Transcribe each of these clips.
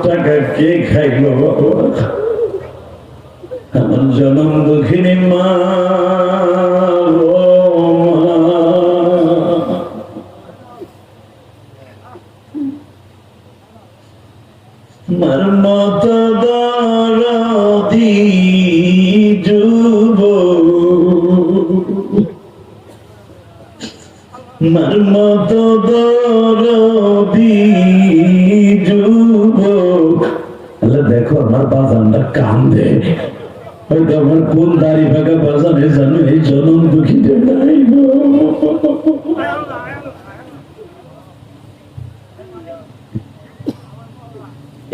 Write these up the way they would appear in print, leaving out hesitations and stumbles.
টাকা কে খাইল বাবা? আমার জনম দুঃখিনী মা, মার মত দরদি মার মত দরদি যুবক। আল্লাহ দেখো আমার বাজানটা কান্দে, হয়তো আমার কোন দাড়ি ভাগা বাজানে জানো এই জনম দুঃখীতে নাই গো।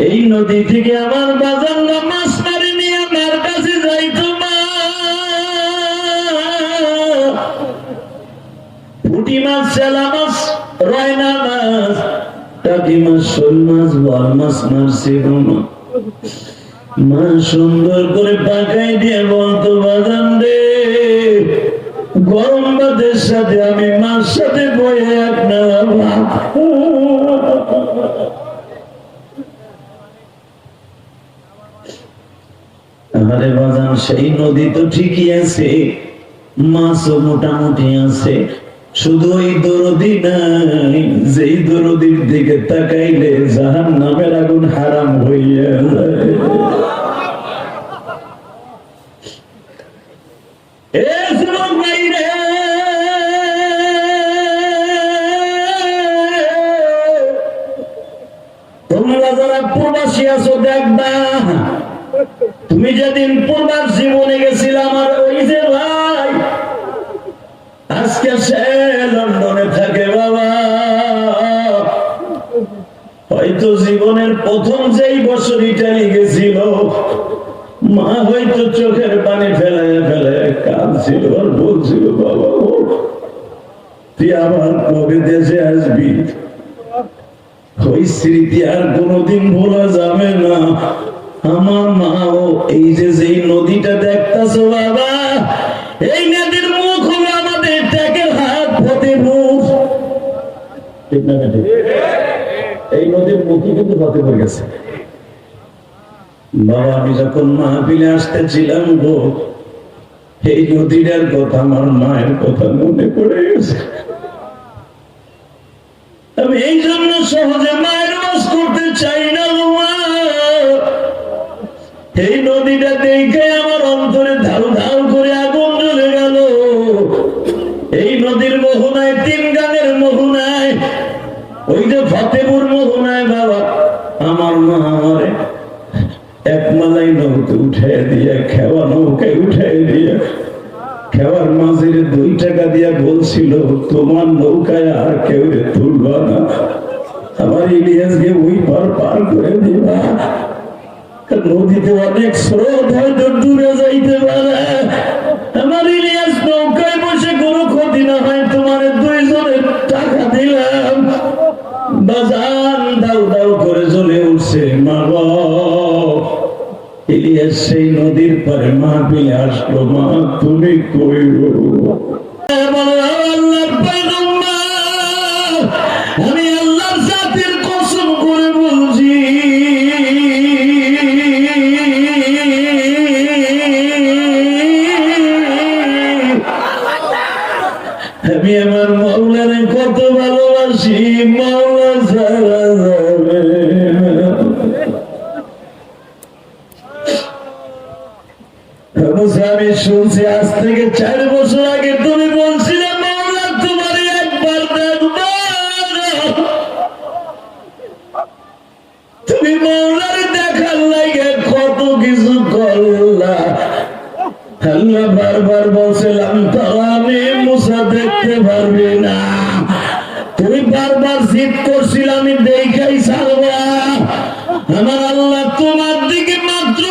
এই নদী থেকে আমার বাজানরা মাছ মারি নিয়ে আমার কাছে যাইতো মা। পুঁটি মাছ, চেলা মাছ, রয়না মাছ, টাকি মাছ, শোল মাছ, বল মাছ মারছি মা। সুন্দর করে পাকাই দিয়ে বলতো বাজান রে, গরম ভাতের সাথে আমি মার সাথে বয়ে এক নেওয়া ভাত। আরে বাজান সেই নদী তো ঠিকই আছে, মাছও মোটামুটি আছে, শুধু ওই দরদি নাই, যেই দরদির দিকে তাকাইলে জাহান্নামের আগুন হারাম হইয়া যায়। তোমরা যারা প্রবাসী আছো দেখবা, তুমি যেদিন পূর্বার জীবনে গেছিলে আমার ওই যে ভাই আজকে সে লন্ডনে থাকে বাবা, হয়তো জীবনের প্রথম যেই বছর ইটালি গেছিল, মা হয়তো চোখের পানি ফেলে ফেলে কাঁদছিল আর বলছিল বাবা তুই আবার কবে দেশে আসবি? ওই স্মৃতি আর কোনোদিন ভোলা যাবে না। আমার মাও এই যে যেই নদীটা দেখতেছো বাবা, এই নদীর মুখ হলো আমাদের ট্যাকের হাত ফতেপুর। এই নদীর মুখই কিন্তু ফতেপুর গেছে বাবা। আমি যখন মাহফিলে আসতেছিলাম গো, এই নদীটার কথা আমার মায়ের কথা মনে পড়ে গেছে। আমি এই জন্য সহজে মায়ের বাস করতে চাই না মা। এই নদীটা দেখে আমার অন্তরে ধাউ ধাউ করে আগুন জ্বলে গেল। এই নদীর মোহনায়, তিন গানের মোহনায়, ওই যে ফতেপুর মোহনায় বাবা, আমার মা আমারে এক মালাই নৌকে উঠে দিয়ে, খেওয়া নৌকায় উঠে দিয়ে, খেওয়ার মাঝে 2 টাকা দিয়া বলছিল তোমার নৌকায় আর কেউ তুলবা না, আমার ইলিয়াসকে ওই পার করে দিবা। নদীতে অনেক স্রোত, হয়তো দূরে যাইতে পারে, আমার ইলিয়াস নৌকায় বসে কোনো ক্ষতি না হয়, তোমার 2 জনের টাকা দিলাম। বাজান দাউ দাউ করে জ্বলে উঠছে মা গো। ইলিয়াস সেই নদীর পারে মাহফিলে আসলো, মা তুমি কই গো? আল্লাহর পয়গম্বর, আমি আল্লাহর জাতের কসম করে বলছি, আমি আমার মাওলারে কত ভালোবাসি, মাওলা ছাড়া যাবে। আমি শুনছি আজ থেকে 4 বছর আগে তুমি বলছিলে মাওলা তোমার একবার দেখবো। তুমি মাওলারে দেখার লাগে কত কিছু করলা। আল্লাহ বারবার বলছিলাম তারা আমি মুসা দেখতে পারবি না, তুমি বারবার জিদ করছিল আমি দেখাই ছাড়বা। আমার আল্লাহ তোমার দিকে মাত্র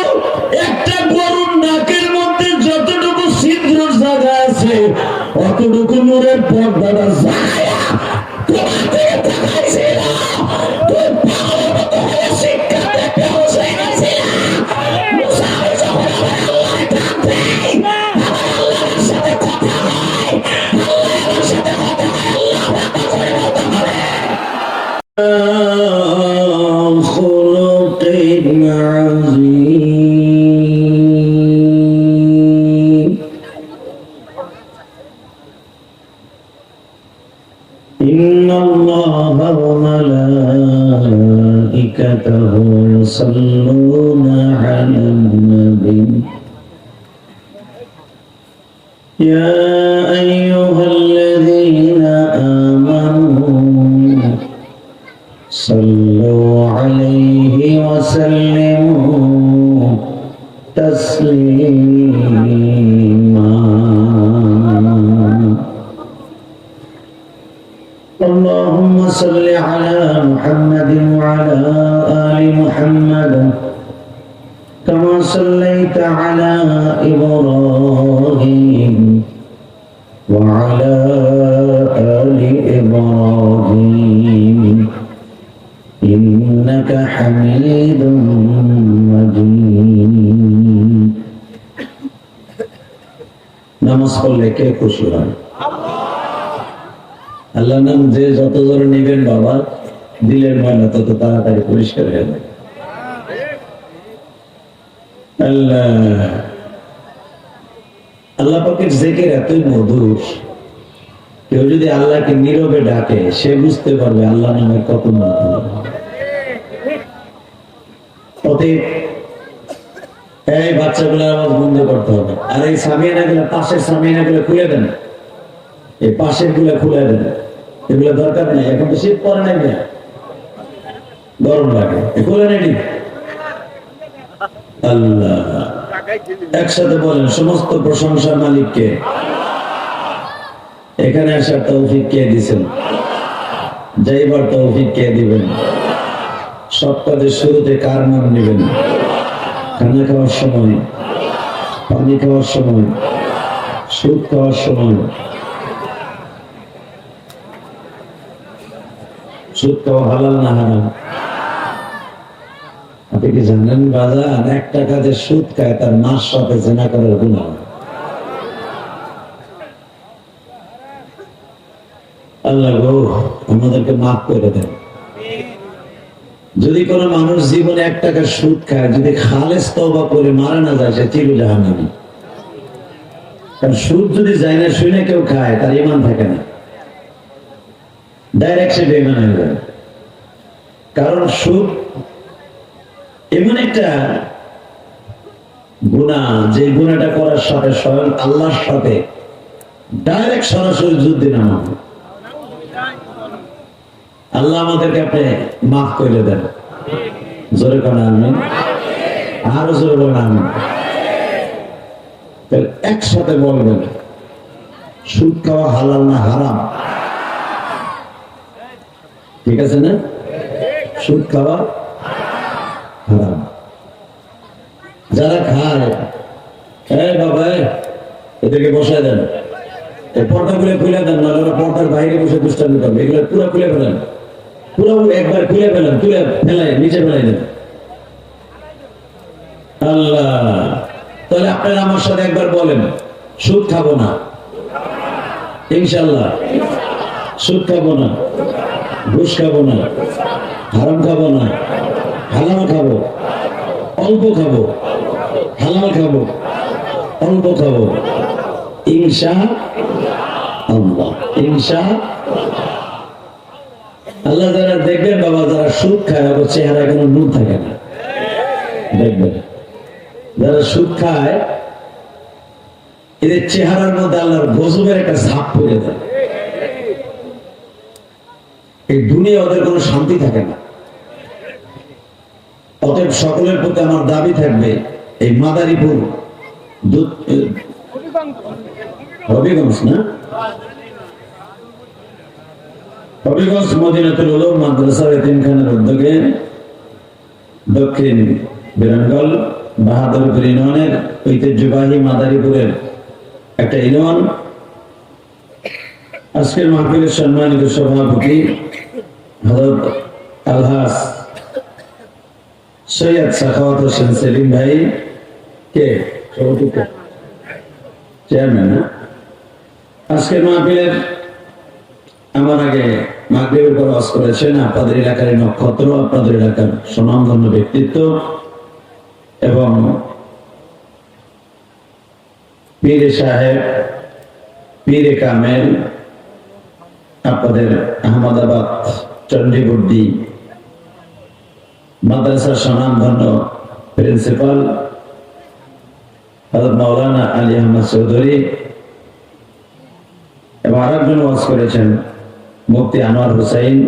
একটা গরুর নাকের মধ্যে যতটুকু ছিদ্র জায়গা আছে অতটুকু নূরের পর্দাটা যায় তোমার দিকে তাকাইছিল। তুই পাগলের মতো হয়ে শিক্ষা দেখতে বসে গেছিলাম। মুসা যখন আমার আল্লাহ ডাকবে, আমার আল্লাহর সাথে কথা হয়, আল্লাহর সাথে কথা হয়, আল্লাহ কথা করে বলতে পারে। ইন্নাল্লাহা ওয়া মালাইকাতাহু ইউসাল্লুনা আলান নবী ইয়া আইয়ুহাল্লাযীনা আমানু সাল্লু আলাইহি ওয়া সাল্লিমু তাসলিমা اللهم صل على محمد وعلى آل محمد كما صليت على إبراهيم وعلى آل إبراهيم إنك حميد مجيد নামাজ পড়লে কে খুশি হয়? আল্লাহ নাম যে যত জোরে নেবেন বাবা, দিলের ময়লা তত তাড়াতাড়ি পরিষ্কার হয়ে যাবে। আল্লাহ পাকের জিকির এতই মধুর, কেউ যদি আল্লাহকে নীরবে ডাকে সে বুঝতে পারবে আল্লাহ নামের কত মধুর। অতএব এই বাচ্চাগুলোর আওয়াজ বন্ধ করতে হবে। আর এই সামিয়ানা গুলো, পাশের সামিয়ানা গুলো খুলে দেন, এই পাশের গুলো খুলে দেন, এগুলো দরকার নেই। এখন তো শীত পরে নাই, গরম লাগে, খুলে নেই। আল্লাহ, একসাথে বলেন সমস্ত প্রশংসা মালিককে। এখানে আসার তৌফিক কে দিবেন? যাইবার তৌফিক কে দিবেন? সব কাজের শুরুতে কার নাম নেবেন? খানা খাওয়ার সময়, পানি খাওয়ার সময়, সুদ খাওয়ার সময়। সুদ খাওয়া হালাল না হারাম? আপনি কি জানেন বাজার, এক টাকা যে সুদ খায় তার মাস সাথে জেনা করার গুনাহ। আল্লাহ গো আমাদেরকে মাফ করে দেন। যদি কোনো মানুষ জীবনে 1 টাকা সুদ খায়, যদি খালেস তওবা করে মারা না যায়, সে চির জাহান্নামী। কারণ সুদ যদি যায় না শুনে কেউ খায়, তার ঈমান থাকে না, ডাইরেক্ট সে বেঈমান হয়ে যায়। কারণ সুদ এমন একটা গুনাহ, যে গুনাহটা করার সাথে স্বয়ং আল্লাহর সাথে ডাইরেক্ট সরাসরি যুদ্ধে নামা। আল্লাহ আমাদেরকে আপনি মাফ করে দেন। জোরে কোন আমিন, আরো জোরে বলেন আমিন। একসাথে বলবেন, সুদ খাওয়া হালাল না হারাম? ঠিক আছে না? সুদ খাওয়া হারাম। যারা খায়, বাবা এদেরকে বসায় দেন, পর্দা খুলে দেন, না পর্দার বাইরে বসে দুষ্টামি করবে। এগুলো পুরো খুলে ফেলেন, পুরো একবার খুলে ফেলেন, তুলে ফেলাই নিচে ফেলাই দেন। আল্লাহ, তাহলে আপনারা আমার সাথে একবার বলেন, সুদ খাবো না, ইনশাল্লাহ। সুদ খাবো না, ঘুষ খাবো না, হারাম খাবো না, হালাল খাবো, অল্প খাবো, হালাল খাবো, অল্প খাবো, ইনশাআল্লাহ। আল্লাহ যারা দেখবেন বাবা, যারা সুদ খায় ওর চেহারা কোনো নূর থাকে না। দেখবেন যারা সুদ খায়, এদের চেহারার মধ্যে আল্লাহর গজবের একটা ছাপ পড়ে যায়। এই দুনিয়া ওদের কোনো শান্তি থাকে না। অতএব সকলের প্রতি আমার দাবি থাকবে, এই মাদারীপুর হবিগঞ্জ না, হবিগঞ্জ মদিনাতুল উলুম মাদ্রাসার এতিমখানার উদ্যোগে দক্ষিণ বিরাঙ্গল বাহাদুরপুর ইউনিয়নের ঐতিহ্যবাহী মাদারীপুরের একটা ইউনিয়ন। আজকের মাহফিলের সম্মানিত সভাপতি হযরত আলহাজ সৈয়দ সাখাওয়াত হোসেন সেলিম ভাই, কে সভাপতি চেয়ারম্যান। আজকের মাহফিলের আমার আগে মাগরিবের পর ওয়াজ করেছেন আপনাদের এলাকার নক্ষত্র, আপনাদের এলাকার সুনামধন্য ব্যক্তিত্ব এবং পীরে সাহেব, পীরে কামেল, আপনাদের আহমদাবাদ চন্ডীবর্দী মাদ্রাসার স্বনামধন্য প্রিন্সিপাল হযরত মাওলানা আলী আহমদ চৌধুরী এবং আরেকজন ওয়াজ করেছেন মুফতি আনোয়ার হুসাইন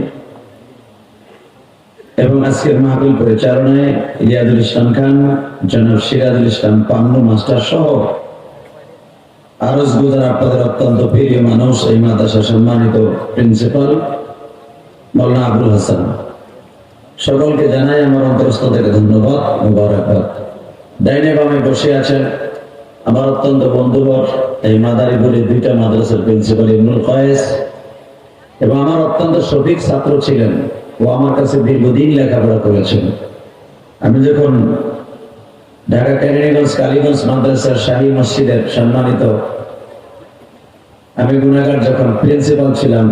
এবং আজকের মাহফিল পরিচালনায় রিয়াদুল ইসলাম খান, জনাব সিরাজুল ইসলাম পান্নু মাস্টার সহ আরজ গুজার আপনাদের অত্যন্ত প্রিয় মানুষ এই মাদ্রাসার সম্মানিত প্রিন্সিপাল মাওলানা আবুল হাসান, সকলকে জানাই আমার অন্তরস্থ থেকে ধন্যবাদ, মুবারকবাদ। ডাইনে বামে বসে আছেন আমার অত্যন্ত বন্ধুবর এই মাদারীপুরের দুইটা মাদ্রাসার প্রিন্সিপাল ইবনুল কয়েস এবং আমার অত্যন্ত সঠিক ছাত্র ছিলেন। ও আমার কাছে দীর্ঘদিন লেখাপড়া করেছেন। আমি যখন ঢাকা কেরানীগঞ্জ কালীগঞ্জ মাদ্রাসার শাহী মসজিদের সম্মানিত আমি গুনাগার যখন প্রিন্সিপাল ছিলাম,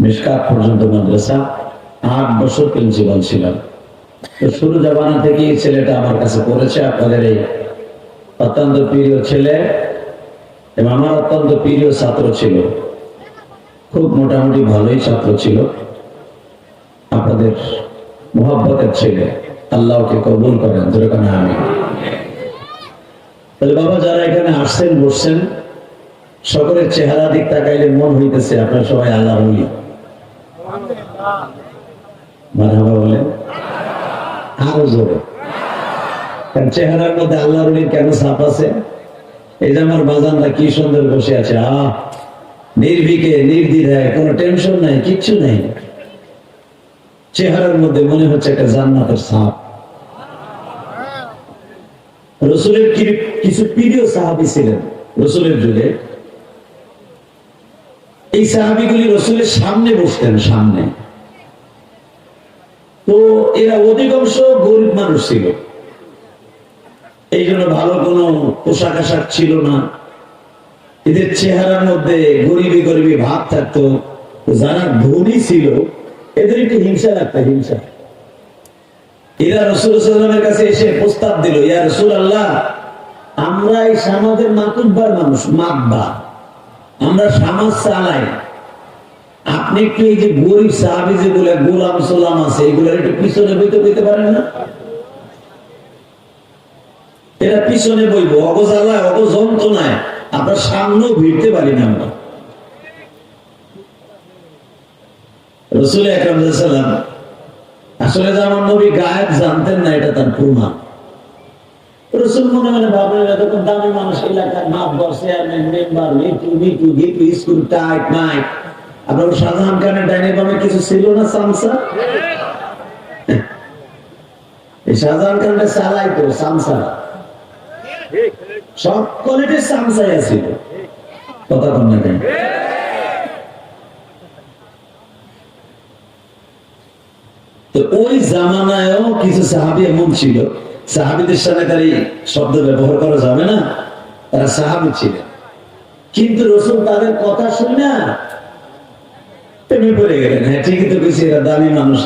মিশকাত পর্যন্ত মাদ্রাসা 8 বছর প্রিন্সিপাল ছিলাম। তো শুরু জামানা থেকেই ছেলেটা আমার কাছে পড়েছে। আপনাদের এই অত্যন্ত প্রিয় ছেলে এবং আমার অত্যন্ত প্রিয় ছাত্র ছিল, খুব মোটামুটি ভালোই ছাত্র ছিল, আপনাদের মুহাব্বতের ছেলে। আল্লাহকে কবুল করেন, যেরকম আমি। তাহলে বাবা, যারা এখানে আসছেন বসছেন, সকলের চেহারা দিক তাকাইলে মন হইতেছে আপনারা সবাই আল্লাহ বলি। মারহাবা বলেন আরো জোরে, কারণ চেহারার মধ্যে আল্লাহ রুলির কেন ছাপ আছে। এই যে আমার বাজানরা কি সুন্দর বসে আছে, নির্ভীকে নির্দ্বিধায়, কোনো টেনশন নাই, কিচ্ছু নাই। চেহারার মধ্যে মনে হচ্ছে একটা জান্নাতের ছাপ। রসুলের কিছু প্রিয় সাহাবী ছিলেন রসুলের যুগে। এই সাহাবীগুলি রসুলের সামনে বসতেন, সামনে। তো এরা অধিকাংশ গরিব মানুষ ছিল, এই জন্য ভালো কোনো পোশাক আশাক ছিল না। এদের চেহারার মধ্যে গরিবি গরিবি ভাব থাকতো। যারা ধনী ছিল এদের একটু হিংসা লাগতো, হিংসা। এরা রাসূলুল্লাহ সাল্লাল্লাহু আলাইহি ওয়াসাল্লামের কাছে এসে প্রস্তাব দিল, ইয়া রাসূলুল্লাহ, আমরা এই সমাজের মাতুব্বার মানুষ, মাতবা, আমরা সমাজ চালাই। আপনি একটু এই যে গরিব সাহাবী যেগুলো গোলাম সোলাম আছে, এগুলো একটু পিছনে বইতে বইতে পারেন না? এরা পিছনে বইব, অগজালায় অগ যন্ত্রণায় আমরা সামনেও ভিড়তে পারি না। আমরা রাসূল আকরাম সাল্লাল্লাহু আলাইহি ওয়াসাল্লাম আসলে যে আমার নবী গায়েব জানতেন না, এটা তার প্রমাণ। রাসূল মনে মনে ভাবলেন, এরকম দামি মানুষ, এলাকার মাতবর, চেয়ারম্যান, মেম্বার, লিটু স্কুল টাইট মাইক। আপনার শাহজাহান খানের ডাইনে বামে কিছু ছিল না সামসা? এই শাহজাহান খানটা চালাইতো সামসা, সব কোয়ালিটির সামসাই আছিল। কথা কন না কেন? তো ওই জামানায়ও কিছু সাহাবী এমন ছিল, সাহাবীদের সাথে তার এই শব্দ ব্যবহার করা যাবে না, তারা সাহাবী ছিলেন। কিন্তু রাসূল তাদের কথা শুনে প্রেমে পড়ে গেলেন। হ্যাঁ, ঠিকই তো কিছু, এরা দামি মানুষ,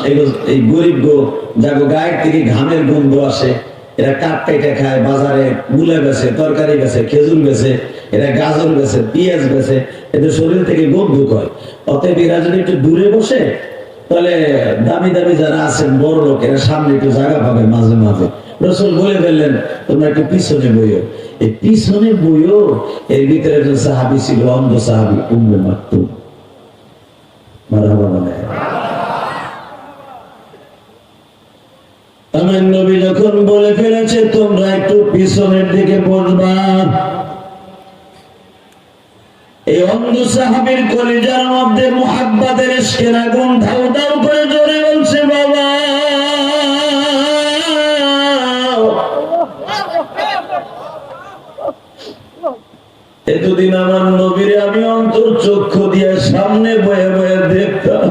এই গরিব গো, যাগো গায়ের থেকে ঘামের গন্ধ আসে, এরা কাঠ কেটে খায়, বাজারে মূলা বেছে, তরকারি বেছে, খেজুর বেছে, এরা গাজর বেছে, পেঁয়াজ বেছে, এদের শরীর থেকে গন্ধ হয়। অতএব এরা যদি একটু দূরে বসে, তাহলে দামি দামি যারা আছেন বড় লোক, এরা সামনে একটু জায়গা পাবে মাঝে মাঝে। রাসূল বলে ফেললেন, তোমরা একটু পিছনে বইও। এই পিছনে বইও, এর ভিতরে একজন সাহাবী ছিল, অন্ধ সাহাবী, উম্মে মাকতুম। মারহাবা বলে। আমার নবী যখন বলে ফেলেছে তোমরা একটু পিছনের দিকে বসবা, এই অন্ধ সাহাবীর কলিজার মধ্যে মুহাব্বতের ইশকের আগুন ধাউ ধাউ করে জ্বলে বলছে, বাবা, এতদিন আমার নবীরে আমি অন্তর চক্ষু দিয়ে সামনে বয়ে বয়ে দেখতাম,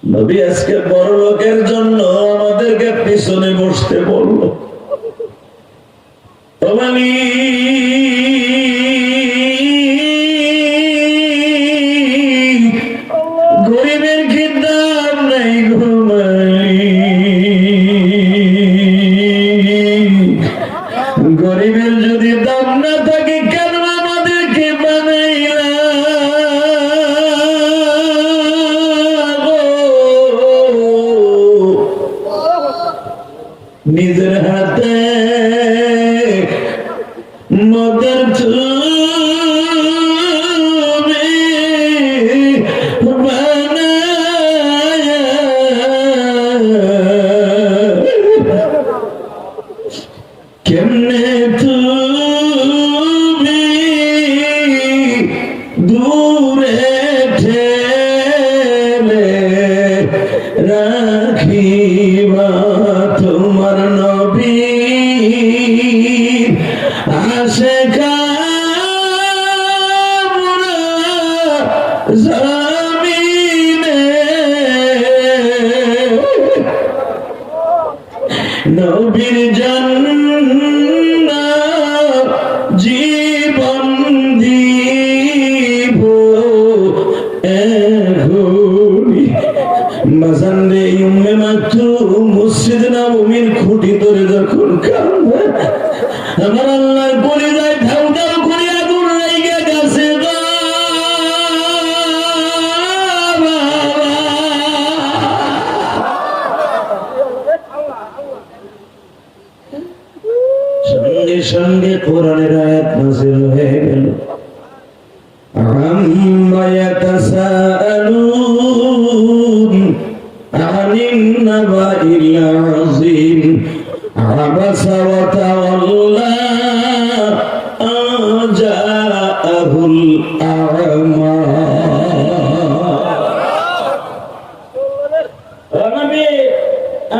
নবী আজকে বড় লোকের জন্য আমাদেরকে পিছনে বসতে বলল। গরিবের কি দাম নাই ঘুমাই, গরিবের যদি দাম না থাকে কেন আমাদেরকে বানাই? জামিনে নবীর জান্নাত জীবন দিব এখনি বাজানে উম্মে মাকতুম মসজিদ নববীর খুঁটি ধরে যখন কাঁদে আমার আল্লাহর কলিজায় ধাউ ধাউ করে আগুন লেগে গেছে গো সঙ্গে সঙ্গে কোরআনের আয়াত নাযিল হয়ে গেল আম্মা ইয়াতাসাআলুন আনিন নাবাইল আযীম আবাসা ওয়া তাওয়াল্লা আজাআহুল আ'মা নবী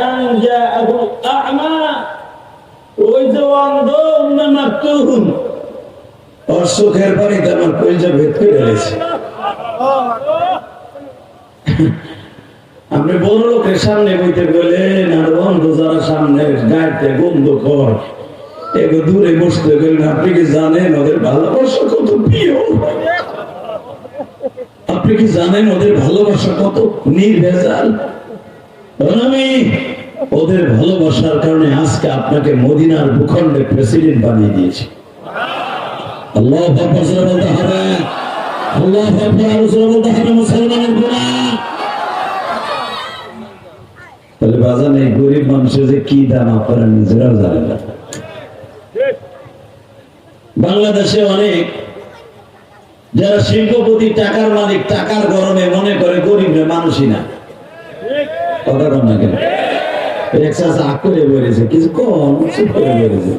আজাআহুল আ'মা ওই যে অন্ধ উম্মে মাকতুম ওর চোখের পানিতে আমার কলিজা ভেদ করে গেছে আপনি বড় লোকের সামনে বইতে গেলেন আর অন্ধ যারা সামনে গাইতে গন্ধ কর এগো দূরে বসতে গেলেন আপনি কি জানেন ওদের ভালোবাসা কত প্রিয় আপনি কি জানেন ওদের ভালোবাসা কত নির্ভেজাল আমি ওদের ভালোবাসার কারণে আজকে আপনাকে মদিনার ভূখণ্ডে প্রেসিডেন্ট বানিয়ে দিয়েছি আল্লাহু আকবার বলতে হবে আল্লাহু আকবার বলতে হবে মুসলমানের গুনাহ তাহলে বাজান এই গরিব মানুষের যে কি দাম আপনারা নিজেরাও জানেন না বাংলাদেশে অনেক যারা শিল্পপতি টাকার মালিক টাকার গরমে মনে করে গরিব মানুষই না কথা কন না কেন কিছু কম চুপ করে বেড়েছে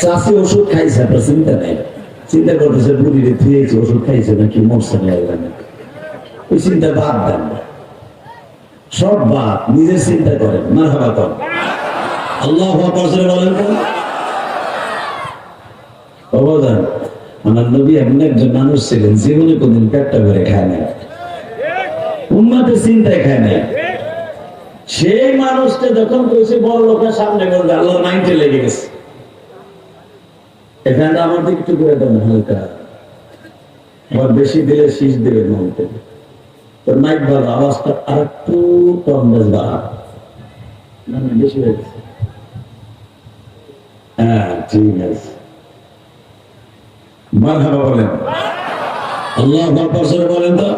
চাষি ওষুধ খাইছে আপনার চিন্তা নেই চিন্তা করতেছে বুড়িরে থুয়েছে ওষুধ খাইছে নাকি মরছে না ওই চিন্তা বাদ দেন সব বাদ নিজের চিন্তা করেন মারহাবা করেন আল্লাহু আকবার বলেন অবদান আমার নবী এমন একজন মানুষ ছিলেন জীবনে কোনদিন পেটটা ভরে খায় নাই উম্মতের চিন্তায় খায় নাই সেই মানুষটা যখন কইছে বড় লোকের সামনে বলবে আল্লাহ মাইন্ডে লেগে গেছে এখানে আমার দিকে একটু করে দেন হালকা আবার বেশি দিলে শীষ দেবে মনতে তোর মাইক ভালো আওয়াজটা আর একটু কম বেশ বাড়া না বেশি হয়ে গেছে হ্যাঁ ঠিক আছে মারহাবা বলেন আল্লাহু আকবার বলেন তো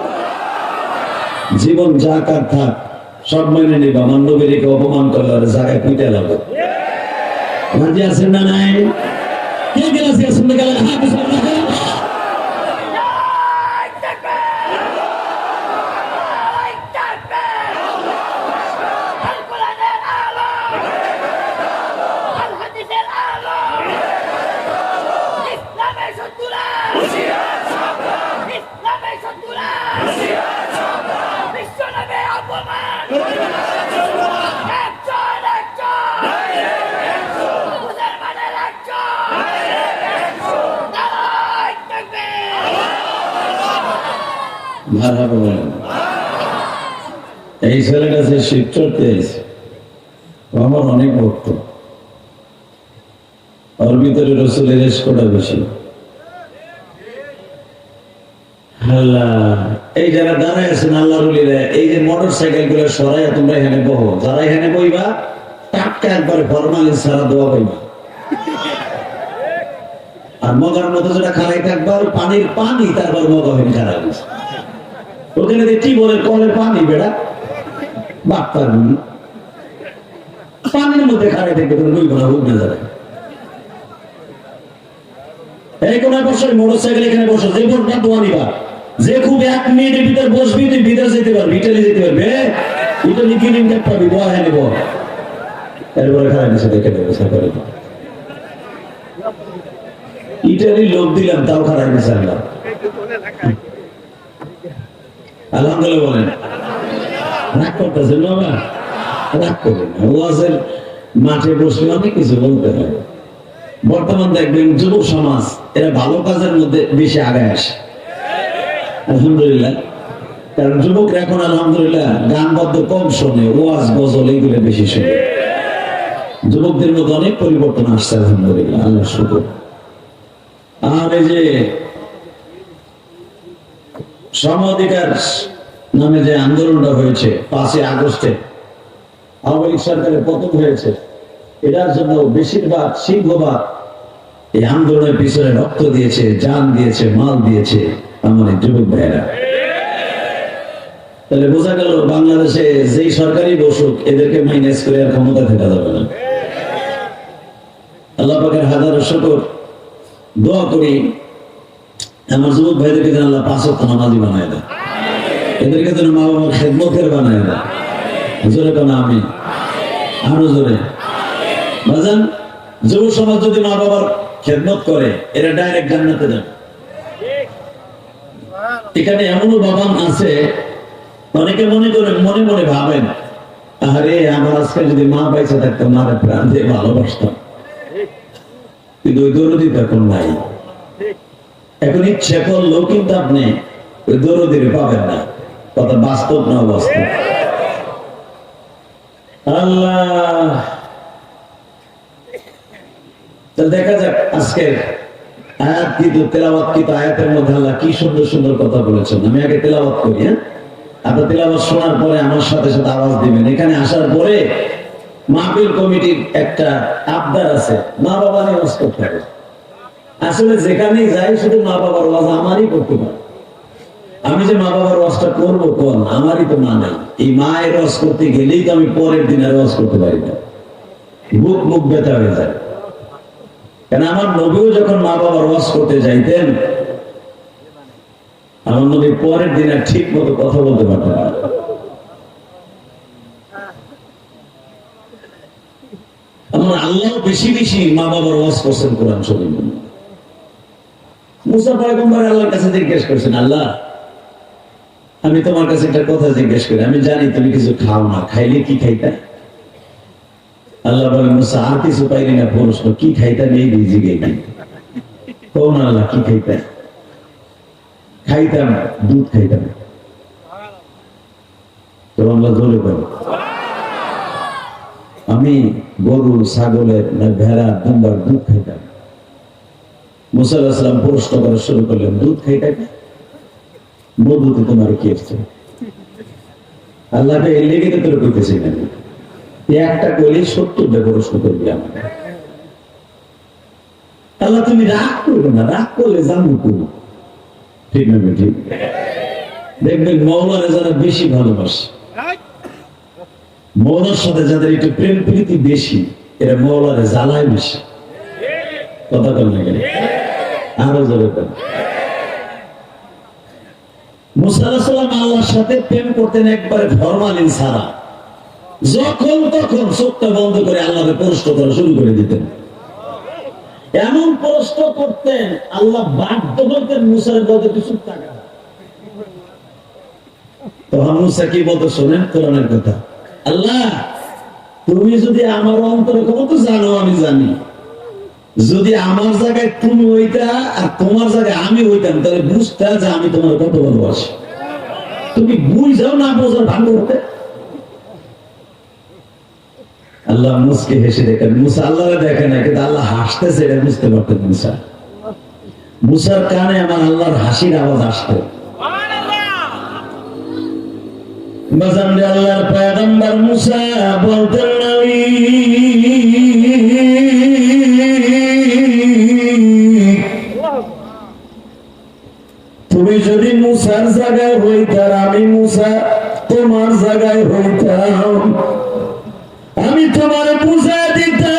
জীবন যা কার থাক সব মেনে নিবা মান্ডবীকে অপমান করলে জায়গায় পিটে লাগবে রাজি আছেন না নাই কে গেল শুনতে গেলেন এই ছেলেটা যে শিব চড়তে আমার অনেক ভক্ত ওর ভিতরে রসুলের এসকোটা বেশি এই যারা দাঁড়ায় আছেন আল্লাহ রুলিরা এই যে মোটর সাইকেল গুলো সরাই তোমরা এখানে বহো যারা এখানে বইবা টাটকা একবারে ফরমালিন ছাড়া দোয়া পাইবা আর মগার মতো যেটা খারাই থাকবার পানির পানি তারপর মগা হয়ে খারাপ ওখানে কি বলে কলের পানি বেড়া বাপ পারবি পানির মধ্যে খারাই থাকবে তুমি বলবো না বুঝবে যাবে এই কোন বছর মোটর সাইকেল এখানে বসো যে ভোটটা দোয়া নিবা যে খুব 1 মিনিটের ভিতর বসবি তুই বিদেশ যেতে পারবি ইটালি যেতে পারবে ইটালি কিলিং ক্যাপ পাবি দোয়া হ্যাঁ নিব এরপরে খারাই নিচে দেখে দেবো সরকারে ইটালি লোক দিলাম তাও খারাই নিচে আনলাম আলহামদুলিল্লাহ বলেন রাগ করতেছেন বাবা রাগ করবেন ওয়াজের মাঠে বসলে অনেক কিছু বলতে হয় বর্তমান দেখবেন যুব সমাজ এরা ভালো কাজের মধ্যে বেশি আগায় আসে আলহামদুলিল্লাহ কারণ যুবকরা এখন আলহামদুলিল্লাহ গান বাদ্য কম শোনে, ওয়াজ গজল এইগুলো বেশি শোনে। যুবকদের মধ্যে অনেক পরিবর্তন আসছে আলহামদুলিল্লাহ, আল্লাহ শুকর। আর এই যে শ্রম অধিকার নামে যে আন্দোলনটা হয়েছে 5ই আগস্টে, আওয়ামী লীগ সরকারের পতন হয়েছে, এটার জন্য বেশিরভাগ সিংহভাগ এই আন্দোলনের পিছনে রক্ত দিয়েছে, জান দিয়েছে, মাল দিয়েছে আমাদের যুবক ভাইয়েরা। তাহলে বোঝা গেল বাংলাদেশে যেই সরকারি বসুক এদেরকে মাইনাস করে আর ক্ষমতা থাকা যাবে না। আল্লাহ পাকের হাজারো শুকর, দোয়া করি আমার যুবক ভাইদেরকে যেন আল্লাহ 5 ওয়াক্ত নামাজি বানায় দেয়, এদেরকে যেন মা বাবার খেদমতের বানায় দেয়। জোরে কেন আমি আরো জোরে বাজান। যুব সমাজ যদি মা বাবার খেদমত করে এরা ডাইরেক্ট জান্নাতে যাবে। এখানে এমনও বাবা আছে অনেকে মনে করে মনে মনে ভাবেন, আরে আমার আজকে যদি মা বাইসে থাকতো মারে প্রাণ দিয়ে ভালোবাসতাম, কিন্তু ওই দরদি এখন নাই। এখন ইচ্ছে করলেও কিন্তু আপনি ওই দরদির পাবেন না, কথা বাস্তব না বাস্তব। আল্লাহ, দেখা যাক আজকের আয়াত কিন্তু তেলাওয়াত কিন্তু আয়াতের মধ্যে আল্লাহ কি সুন্দর সুন্দর কথা বলেছেন। আমি আগে তেলাওয়াত করি, হ্যাঁ, আপনার তেলাওয়াত শোনার পরে আমার সাথে সাথে আওয়াজ দিবেন। এখানে আসার পরে মাহফিল কমিটির একটা আবদার আছে, মা বাবা নিয়ে ওয়াজ করতে হবে। আসলে যেখানেই যাই শুধু মা বাবার ওয়াজ আমারই করতে পারে। আমি যে মা বাবার ওয়াজটা করবো কোন, আমারই তো মা নাই। এই মায়ের ওয়াজ করতে গেলেই তো আমি পরের দিন আর ওয়াজ করতে পারি না, বুক মুখ ব্যথা হয়ে যায়। কারণ আমার নবীও যখন মা বাবার ওয়াজ করতে যাইতেন, আমার নবী পরের দিন আর ঠিক মতো কথা বলতে পারতেন না। আমার আল্লাহ বেশি বেশি মা বাবার ওয়াজ করছেন কোরআন শরীফে। মুসা পয়গম্বর আল্লাহর কাছে জিজ্ঞেস করছেন, আল্লাহ আমি তোমার কাছে একটা কথা জিজ্ঞেস করি, আমি জানি তুমি কিছু খাও না, খাইলে কি খাইতা? আল্লাহ বলেন, মুসা আর কিছু পাইলি না, প্রশ্ন কি খাইতা নেই ভিজি গেই কোন আল্লাহ কি খাইতা? খাইতাম দুধ খাইতাম। তো আল্লাহ জোরে বলো, আমি গরু ছাগলের ভেড়া দুম্বার দুধ খাইতাম। মুসা আলাইহিস সালাম প্রশ্ন করা শুরু করলেন, দুধ খাইতা কি? মধুতে তোমার কি আসছে? আল্লাহকে এর লেগে তো তোর কইতেছি না, একটা কইলে 70টা প্রশ্ন করবি আমাকে। আল্লাহ তুমি রাগ করবে না, রাগ করলে জানবো করবো, ঠিক না? ঠিক দেখবেন মওলানা যারা বেশি ভালোবাসে, মওলার সাথে যাদের একটু প্রেম প্রীতি বেশি, এরা মওলারে জ্বালায় বেশি। কথা বল না কেন? আরো জোরে বল। মুসা আলাইহিস সালাম আল্লাহর সাথে প্রেম করতেন একবারে ফরমালিন ছাড়া, যখন তখন চোখটা বন্ধ করে আল্লাহকে প্রশ্ন করা শুরু করে দিতেন। এমন প্রশ্ন করতেন আল্লাহ বাধ্য হইতেন মুসার বলতে কিছু টাকা। তখন মুসা কি বলতো শোনেন কোরআনের কথা, আল্লাহ তুমি যদি আমার অন্তরে খবর তো জানো, আমি জানি, যদি আমার জায়গায় তুমি হইতা আর তোমার জায়গায় আমি হইতাম তাহলে বুঝতা যে আমি তোমার কত ভালোবাসি। তুমি বুঝাও না বোঝার ভালো করতে। আল্লাহ মুসকে হেসে দেখেন, মুসা আল্লাহরে দেখে না, কিন্তু আল্লাহ হাসতেছে এটা বুঝতে পারতেন মুসা। মুসার কানে আমার আল্লাহর হাসির আওয়াজ আসতো। আল্লাহর পয়গম্বর মুসা বলতেন, তুমি যদি মুসার জায়গায় হইতার, আমি মুসা তোমার জায়গায় হইতাম, আমি তোমার বুঝা দিতাম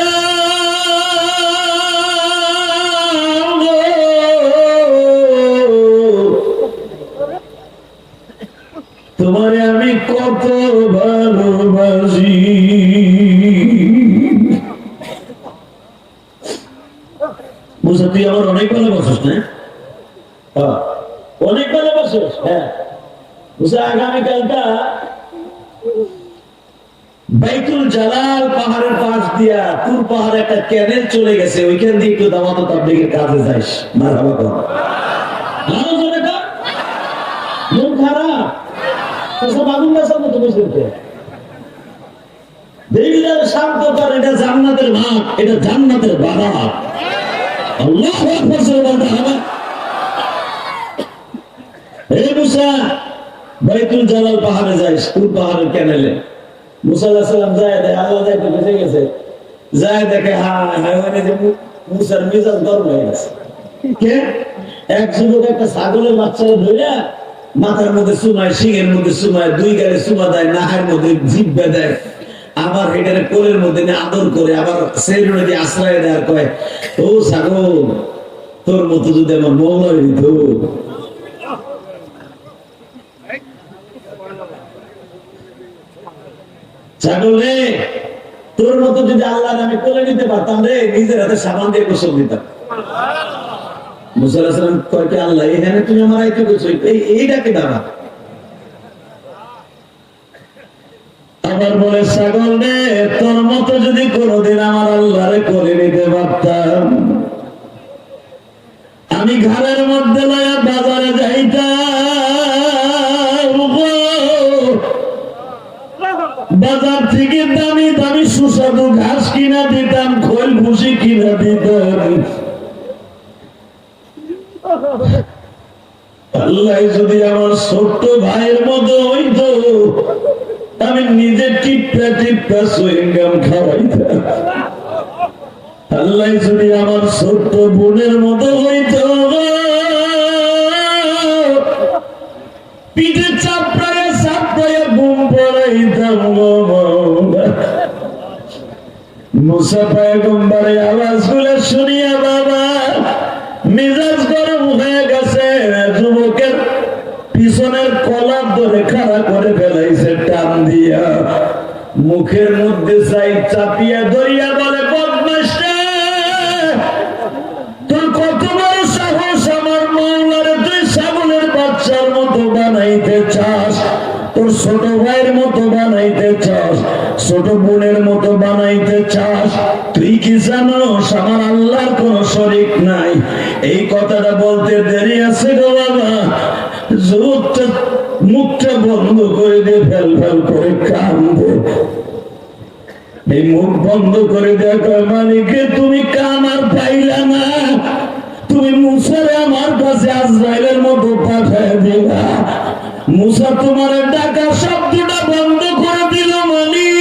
তোমারে আমি কত ভালোবাসি। মুসা তুই আমার অনেক ভালোবাসিস না? অনেক ভালোবাসিস? হ্যাঁ। মুসা আগামীকালটা বাইতুল জালাল পাহাড়ের পাশ দিয়া তুর পাহাড়ে একটা ক্যানেল চলে গেছে, ওইখান দিয়ে একটু দাওয়াত তাবলীগের কাজে যাইস। মারহাবা কর। খারাপ সব আগুন গাছের মতো বসে দিলটার শান্ত কর, এটা জান্নাতের ভাগ, এটা জান্নাতের বাগান। আল্লাহু আকবার বলতে হবে। হে মুসা, বাইতুল জালাল পাহাড়ে যাই, তুর পাহাড়ের ক্যানেলে মুসা আলাইহিস সালাম যায়, আল্লাহ দেখে বেঁচে গেছে, যায় দেখে হায়ওয়ানে যে মুসার মেজাজ গরম হয়ে গেছে। কে এক যুবক একটা ছাগলের বাচ্চা ধরে মাথার মধ্যে চুমায়, শিঙের মধ্যে চুমায়, দুই গালে চুমা দেয়, নাহের মধ্যে জিব্বে দেয়, আবার এটারে কোলের মধ্যে আদর করে, আবার সেই নদী আশ্রয় দেয়, কয় ও ছাগল, তোর মতো যদি আমার মৌলা হইত, ছাগল রে, তোর মতো যদি আল্লাহ আমি কোলে নিতে পারতাম রে, নিজের হাতে সাবান দিয়ে গোসল দিতাম। মুসা আলাইহিস সালাম কয় কি আল্লাহ এখানে তুমি আমার আইতে বলছো, এইটাকে দাঁড়া। আবার বলে ছাগল রে, তোর মতো যদি কোনোদিন আমার আল্লাহরে কোলে নিতে পারতাম, আমি ঘরের মধ্যে লয়া বাজারে যাইতাম, বাজার থেকে দামি দামি সুস্বাদু ঘাস কিনা দিতাম, খোল ভুসি কিনা দিতাম। আল্লাহ যদি আমার ছোট্ট ভাইয়ের মতো হইতো, আমি নিজে টিপটা টিপটা সুইংগাম খাওয়াইতাম। আল্লাহ যদি আমার ছোট্ট বোনের মতো হইতো, পিঠে চাপড়ায় চাপড়ায় ঘুম পড়াইতাম। মুসা পয়গম্বরের আওয়াজ গুলো শুনিয়া বাবা মেজাজ গরম হয়ে গেছে, যুবকের পিছনের কলার ধরে খাড়া করে ফেলাইছে টান দিয়া, মুখের মধ্যে চাই চাপিয়া ধরিয়া বলে বদমাশ রে, তোর কত বড় সাহস আমার মাওলারে তুই ছাগলের বাচ্চার মতো বানাইতে চাস, তোর ছোট ভাইয়ের মতো বানাইতে চাস, ছোট বোনের মতো বানাইতে চাস, তুই কি জানোস আমার আল্লাহর কোন শরীক নাই। এই কথাটা বলতে দেরি আছে গো বাবা, যুবকটা মুখটা বন্ধ করে দিয়ে ফেল ফেল করে কান্দে। এই মুখ বন্ধ করে দেখো মালিকে তুমি কাম আর পাইলা না, তুমি মুসারে আমার কাছে আজরাইলের মতো পাঠায় দিলা। মুসা তোমার ডাকা শব্দটা বন্ধ করে দিল মালিক।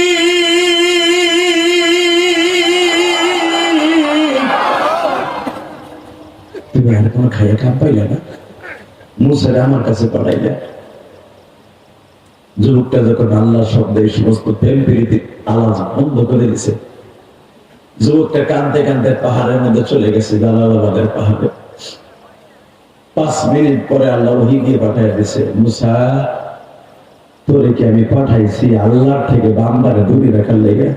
তুমি আর কোনো খাইয়া কাম পাইলে না, মুসারে আমার কাছে পাঠাইলে। যুবকটা যখন আল্লাহ শব্দে এই সমস্ত প্রেম প্রীতি আওয়াজ বন্ধ করে দিছে, যুবকটা কাঁদতে কাঁদতে পাহাড়ের মধ্যে চলে গেছে, জালালাবাদের পাহাড়ে। 5 মিনিট পরে আল্লাহ ওহী দিয়ে পাঠিয়ে দিছে, মুসা তোরে কি আমি পাঠাইছি আল্লাহর থেকে বান্দারে দূরে রাখার লেগে?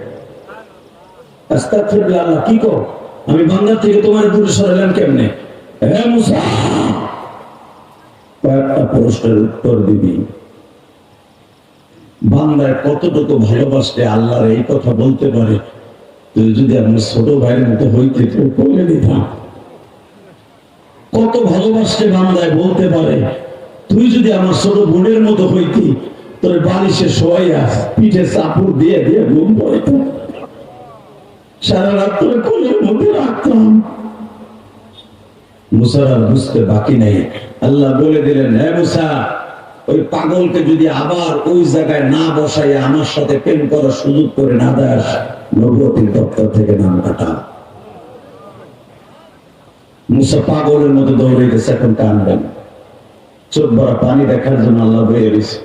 আস্তাগফিরুল্লাহ, আল্লাহ কি কর, আমি বান্দার থেকে তোমার দূরে সরালাম কেমনে? হে মুসা, কয়েকটা প্রশ্নের উত্তর দিবি। বান্দায় কতটুকু ভালোবাসতে আল্লাহর এই কথা বলতে পারে, তুই যদি আমার ছোট ভাইয়ের মতো হইতে তুই বলে দিতাম। কত ভালোবাসতে বান্দায় বলতে পারে, তুই যদি আমার ছোট বোনের মতো হইতি, তোর বালিশে শোয়াইয়া পিঠে চাপুর দিয়ে দিয়ে ঘুম পড়াইতাম, সারা রাত তোর কোলের মধ্যে রাখতাম। মুসার আর বুঝতে বাকি নেই, আল্লাহ বলে দিলেন, হে মুসা, ওই পাগলকে যদি আবার ওই জায়গায় না বসাইয়া আমার সাথে প্রেম করার সুযোগ করে না দেয়, নবুয়তের দপ্তর থেকে নাম কাটা। মুসা পাগলের মতো দৌড়ে গেছে, এখন কানবেন, চোখ ভরা পানি দেখার জন্য আল্লাহ বয়ে গেছে।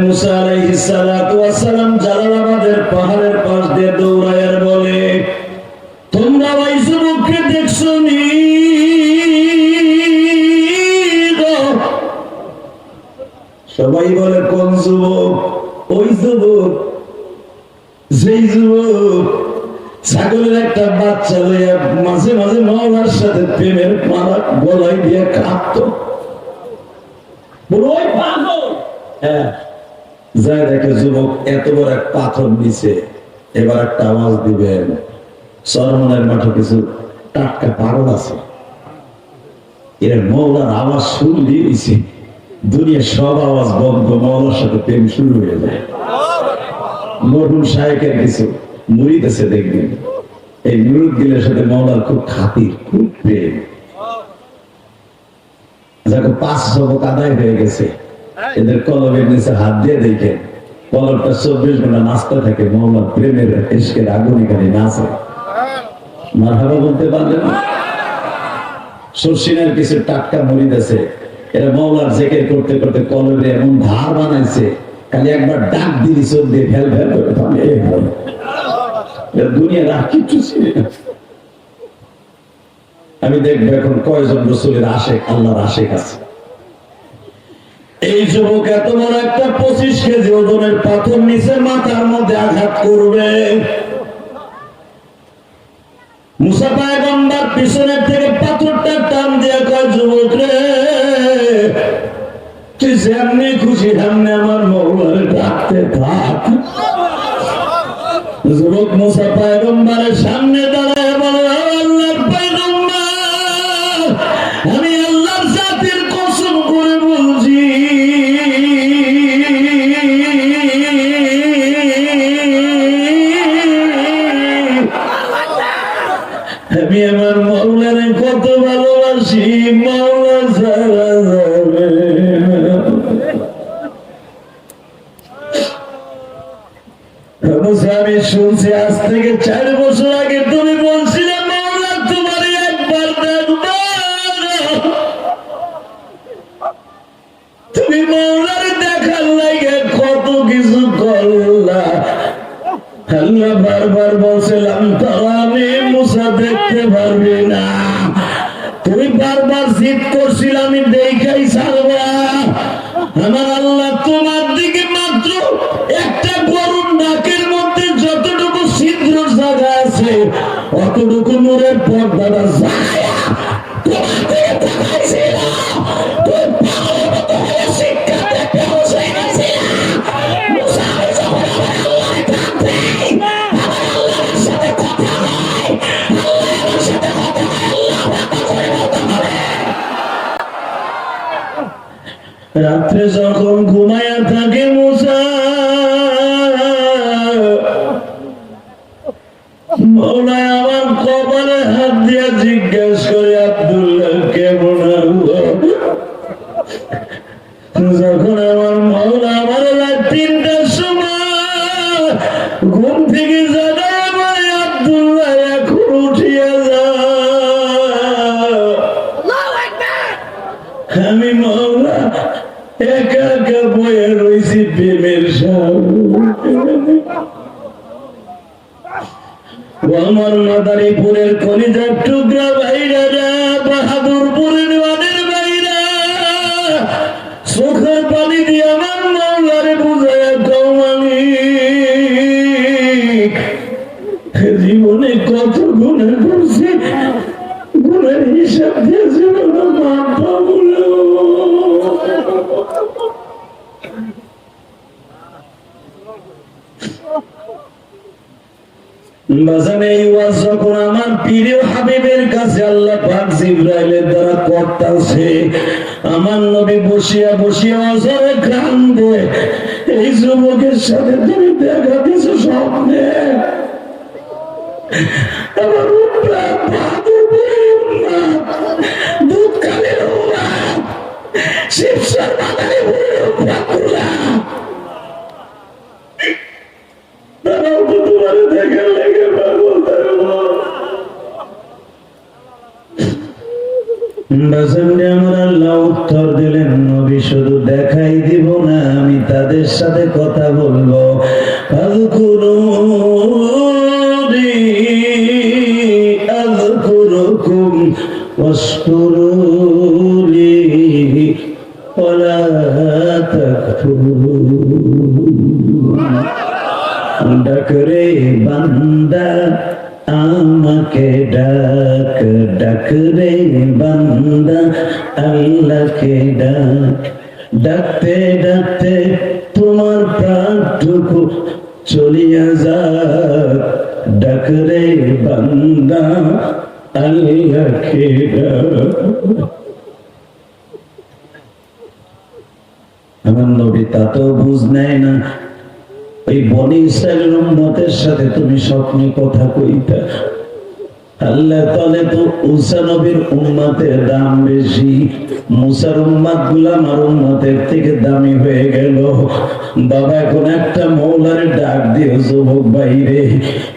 মুসা আলাইহিস সালাতু ওয়াস সালাম জালালাবাদের পাহাড়ের পাশ দিয়ে দৌড়ায় আর বলে, তোমরা ওই যুবককে দেখছো নি? সবাই বলে কোন যুবক? ওই যুবক, যেই যুবক ছাগলের একটা বাচ্চা লইয়া মাঝে মাঝে মাওলার সাথে প্রেমের মালা গলায় দিয়ে কাঁদতো। ওই পাগল। হ্যাঁ, যাই দেখে যুবক এত বড় এক পাথর নিচে, এবার একটা আওয়াজ দিবেন, চরমনের মাঠে কিছু টাটকা পাগল আছে, এর মৌলার আওয়াজ শুনলে দুনিয়ার সব আওয়াজ বন্ধ, মৌলার সাথে প্রেম শুরু হয়ে যায়। মরহুম শায়েখের কিছু মুরিদ আছে দেখবেন, এই মুরিদগুলোর সাথে মৌলার খুব খাতির, খুব প্রেম। যাকে 5 জবক আদায় হয়ে গেছে, এদের কলমের নিচে হাত দিয়ে দেখেন কলমটা 24 ঘন্টা নাচতে থাকে, মৌলার প্রেমের ইশকের আগুন এখানে নাচে। মারহাবা বলতে পারলেন না? শর্ষিনার কিছু টাটকা মুরিদ আছে, এরা মৌলার জিকির করতে করতে কলমে এমন ধার বানাইছে, খালি একবার ডাক দিলি চোখ দিয়ে ফেল ফেল করে থামে। দুনিয়া রাখ কিচ্ছু ছিল না। আমি দেখবো এখন কয়জন রসুলের আশেক, আল্লাহর আশেক আছে। এই যুবক এত বড় একটা 25 কেজি ওজনের পাথর নিচে মাথার মধ্যে আঘাত করবে, মুসা পয়গম্বর পিছনের থেকে পাথরটা টান দিয়ে কয়, যুবক রে তুই যেমনি খুশি সামনে আমার মৌলারে ডাকতে থাক। যুবক মুসা পয়গম্বরের সামনে দাঁড়ায় বলে, আল্লাহর পয়গম্বর, আমি আল্লাহর জাতির কসম করে বলছি, আমি আমার মৌলারে কত ভালোবাসি, মৌলা ছাড়া যাবে আমি শুনছি আজ থেকে 4 বছর আগে তুমি বলছিলে মৌলা তোমার একবার দেখবো, তুমি মৌলার দেখার লাগে কত কিছু করলা। আল্লাহ বারবার বলছিলাম তাহলে মুসা দেখতে পারবি না, তুমি বারবার জিদ করছিল আমি দেখাই ছাড়বা। আমার আল্লাহ তোমার দিকে মাত্র একটা গরুর নাকের মধ্যে যতটুকু ছিদ্র জায়গা আছে অতটুকু নূরের পর্দাটা যায় তোমার দিকে তাকাইছিল, তুই পাগলের মতো হয়ে শিক্ষা দেখতে বসে গেছিলা। মুসা যখন আমার আল্লাহর কাঁদে, আমার আল্লাহর সাথে কথা হয়, আল্লাহর সাথে কথা হয়, আল্লাহ কথা করে বলতে পারে। রাত্রে যখন ঘুমায়া থাকে মুসা, মৌলা আমার কপালে হাত দিয়া জিজ্ঞেস করে, আব্দুল্লাহ কেমন আছো? যখন আমার মৌলা আমার রাত 3টার সময় ঘুম থেকে জাগায় বলে, আব্দুল্লাহ এখন উঠিয়া যা। আমি মৌলা একা একা বয়ে রয়েছি প্রেমের সামনে। আমার মাদারীপুরের কলিজার টুকরা ভাইরা, বাহাদুরপুরের ওয়ানের ভাইরা, চোখের পানি দিয়ে আমার মৌলারে বুঝায় কৌমালিক জীবনে কত গুণা করছে, গুণের হিসাব দিয়ে জীবনে মাপ পাবো না। যখন আমার প্রিয় হাবিবের কাছে আল্লাহ পাক জিবরাইলের দ্বারা করতেছে, আমার নবী বসিয়া বসিয়া অজরে কান্দে, এই যুবকের সাথে তুমি দেখা দিছো স্বপ্নে, আমার দুধকালের শিবসার বাগানে দেখার লেগে পাগল। আমার আল্লাহ উত্তর দিলেন, নবী শুধু দেখাই দিব না, আমি তাদের সাথে কথা বলবো। আযকুরুনি আযকুরুকুম ওয়াশকুরুলি ওয়ালা তাকফুরুন। ডাক রে বান্দা আমাকে ডাক, ডাক রে বান্দা আল্লাহকে ডাক, ডাকতে ডাকতে তোমার প্রাণটুকু চলিয়া যাক, ডাক রে বান্দা আল্লাহকে ডাক। আমার নবী তা তো বুঝ নেয় না। ওই বনি ইসরায়েলের উম্মতের সাথে তুমি স্বপ্নে কথা কইতা, আল্লাহ তাআলা তো ঈসা নবীর উম্মতের দাম বেশি, মুসার উম্মত গুলো আমার উম্মতের থেকে দামি হয়ে গেল। বাবা এখন একটা মওলারে ডাক দিও যুবক বাইরে,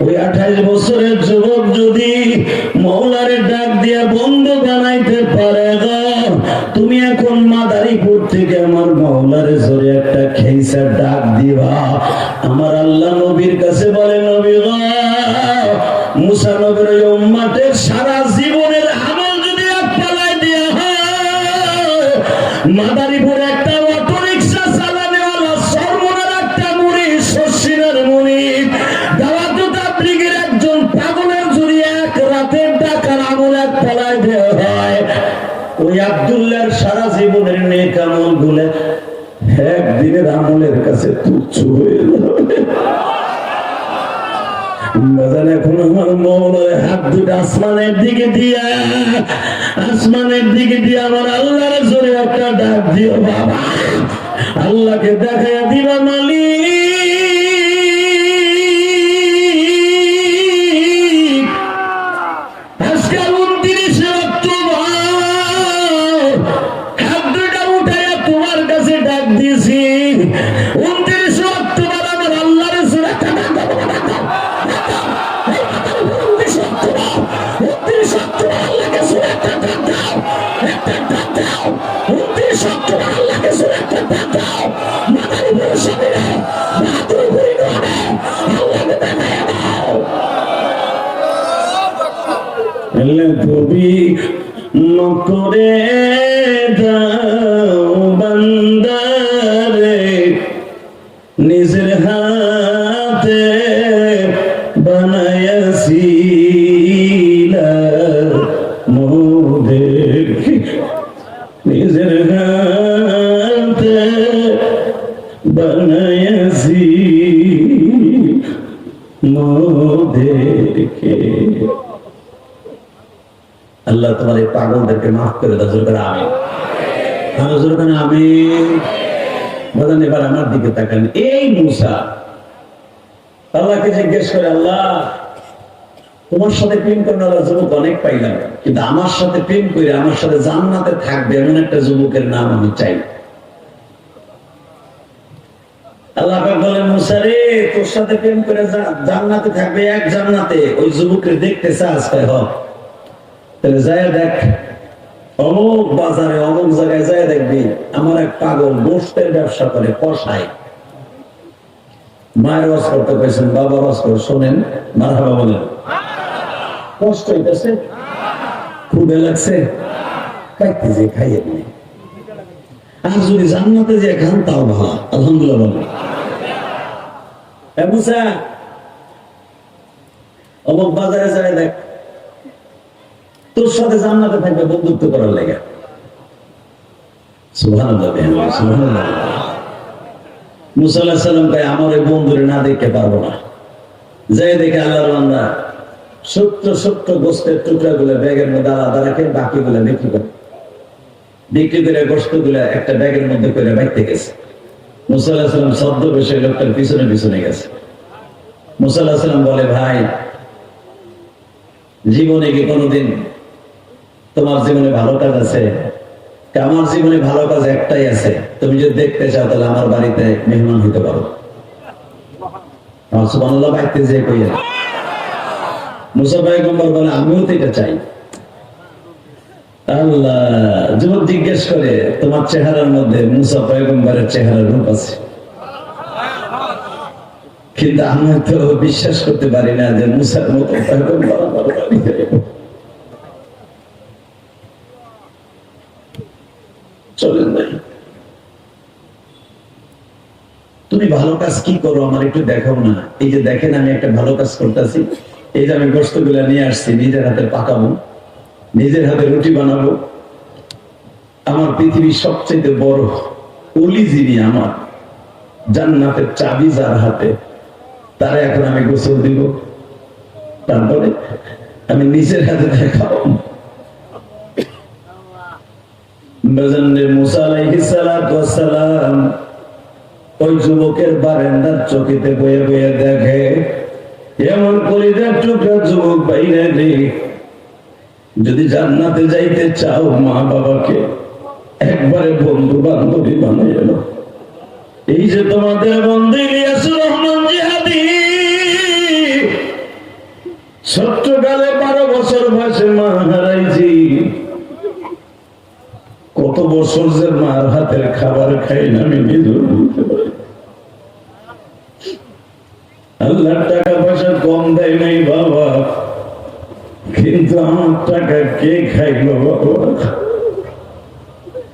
ওই 28 বছরের যুবক যদি মওলারে ডাক দিয়া বন্ধু বানাইতে পারে গো, তুমি এখন মাদারীপুর থেকে আমার মওলারে জোরে একটা খেইসা ডাক দিবা। আমার আল্লাহ নবীর কাছে বলে, নবী গো, মুসা নবীর ওই উম্মতের সারা জীবনের আমল যদি এক পালায় দেয়া হয়, মাদারীপুর একটা অটো রিকশা চালানেওয়ালা সর্বনার একটা মুড়ি শশিনার মুড়ি দাওয়াত তাবলীগের একজন পাগলের যদি এক রাতের টাকার আমল এক পালায় দেয়া হয়, ওই আব্দুল্লাহর সারা জীবনের নেক আমল গুলো একদিনের আমলের কাছে তুচ্ছ হয়ে যাবে। এখন আমার মওলার হাত দুটো আসমানের দিকে দিয়া আমার আল্লাহর জোরে একটা ডাক দিও বাবা। আল্লাহকে দেখাইয়া দিবা, মালিক আজকে 29 অক্টোবর হাত দুটা উঠাইয়া তোমার কাছে ডাক দিয়েছি। 29 অক্টোবর আমার আল্লাহর জোরে একটা ডাক দাও। তুমি করে দাও বান্দারে নিজের হাতে বানায়াছি মোদের, নিজের হাতে বানায়াছি মোদেরকে। আল্লাহ তোমার এই পাগলদেরকে মাফ করে দাও। জোরে আমিন। জোরে আমিন। বলেন এবার আমার দিকে তাকান। এই মুসা আল্লাহকে জিজ্ঞেস করে, আল্লাহ তোমার সাথে প্রেম করার যুবক অনেক পাইলাম, কিন্তু আমার সাথে প্রেম করে আমার সাথে জান্নাতে থাকবে এমন একটা যুবকের নাম আমি চাই। আল্লাহ পাক বলেন, মুসা রে, তোর সাথে প্রেম করে জান্নাতে থাকবে এক জান্নাতে, ওই যুবকের দেখতে চাস? হয় তাহলে যায় দেখ, অমুক বাজারে অমুক জায়গায় যায় দেখবি আমার এক পাগল গোশতের ব্যবসা করে, কষায়। মায়ের ওয়াজ করতে পেয়েছেন, বাবার ওয়াজ করে শোনেন, মারহাবা বলেন। কষ্ট হইতেছে, ক্ষুধা লাগছে, খাইতে যে খাইয়ে নেই, আর যদি জান্নাতে যে খান তাও ভালো, আলহামদুলিল্লাহ বলেন। মুসা অমুক বাজারে যায় দেখ, তোর সাথে জান্নাতে থাকবে বন্ধুত্ব করার লেগে। সুবহানাল্লাহ, সুবহানাল্লাহ। মুসা আলাইহিস সালাম কয়, আমার ওই বন্ধুরে না দেখতে পারবো না। যাই দেখে আল্লাহর বান্দা ছোট্ট গোস্তের টুকরা গুলো ব্যাগের মধ্যে আলাদা রাখে, বাকি গুলো বিক্রি করে গোস্ত গুলা একটা ব্যাগের মধ্যে করে বাইতে গেছে। মুসা আলাইহিস সালাম শব্দ বেশি লোকটার পিছনে গেছে। মুসা আলাইহিস সালাম বলে, ভাই জীবনে কি কোনোদিন তোমার জীবনে ভালো কাজ আছে? আমার জীবনে ভালো কাজ একটাই আছে, তুমি যদি দেখতে চাও তাহলে আমার বাড়িতে মেহমান হইতে পারো। সুবহানাল্লাহ, বাইতে যে কইয়া মুসা পয়গম্বর বলে, আমিও তো এটা চাই। আল্লাহ যুবক জিজ্ঞেস করে, তোমার চেহারার মধ্যে মুসা পয়গম্বরের চেহারার রূপ আছে, কিন্তু আমি তো বিশ্বাস করতে পারি না যে মুসার মতো পয়গম্বর আমার বাড়িতে। চলেন ভাই, তুমি ভালো কাজ কি করো আমার একটু দেখাও না। এই যে দেখেন আমি একটা ভালো কাজ করতেছি, এই যে আমি গোশত গুলা নিয়ে আসছি, নিজের হাতে পাকাবো, নিজের হাতে রুটি বানাবো। আমার পৃথিবীর সবচেয়ে বড় ওলি যিনি, আমার জান্নাতের চাবি যার হাতে, তারে এখন আমি গোসল দিব, তারপরে আমি নিজের হাতে দেখাবো। বেজন্ডে মুসা আলাইহিস সালাতু ওয়াস সালাম ওই যুবকের বারান্দার চকিতে বয়ে বয়ে দেখে, এমন কলিজার টুকরা যুবক বাইরে রে, যদি জান্নাতে যাইতে চাও মা বাবাকে একবারে বন্ধু বান্ধবী বানিয়ে এলো। এই যে তোমাদের বন্ধু ইলিয়াসুর রহমান জিহাদি, ছোট্টকালে 12 বছর বয়সে মা হারাইছি। কত বছর যে মার হাতের খাবার খাই না আমি নিজেও বলতে পারি। আল্লাহর টাকা পয়সা কম দেয় নাই বাবা, কিন্তু আমার টাকা কে খাইল বাবা?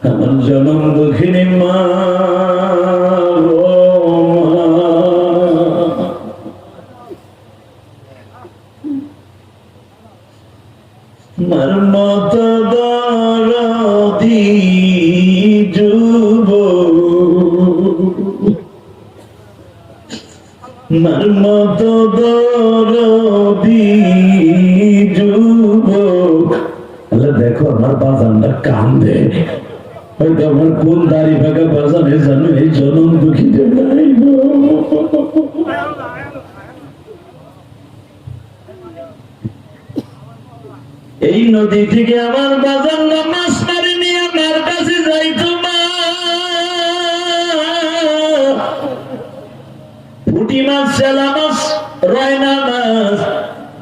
আমার জনম দুঃখিনী মা, মার মত দরদি যুবক, মার মত দরদি যুবক। আল্লাহ দেখো আমার বাজানটা কান্দে, হয়তো আমার কোন দাড়ি ভাগা বাজানে জানো এই জনম দুঃখী যে নাই গো। এই নদী থেকে আমার বাজানরা মাছ মারি নিয়ে আমার কাছে যাইতো মা। পুঁটি মাছ, চেলা মাছ, রয়না মাছ,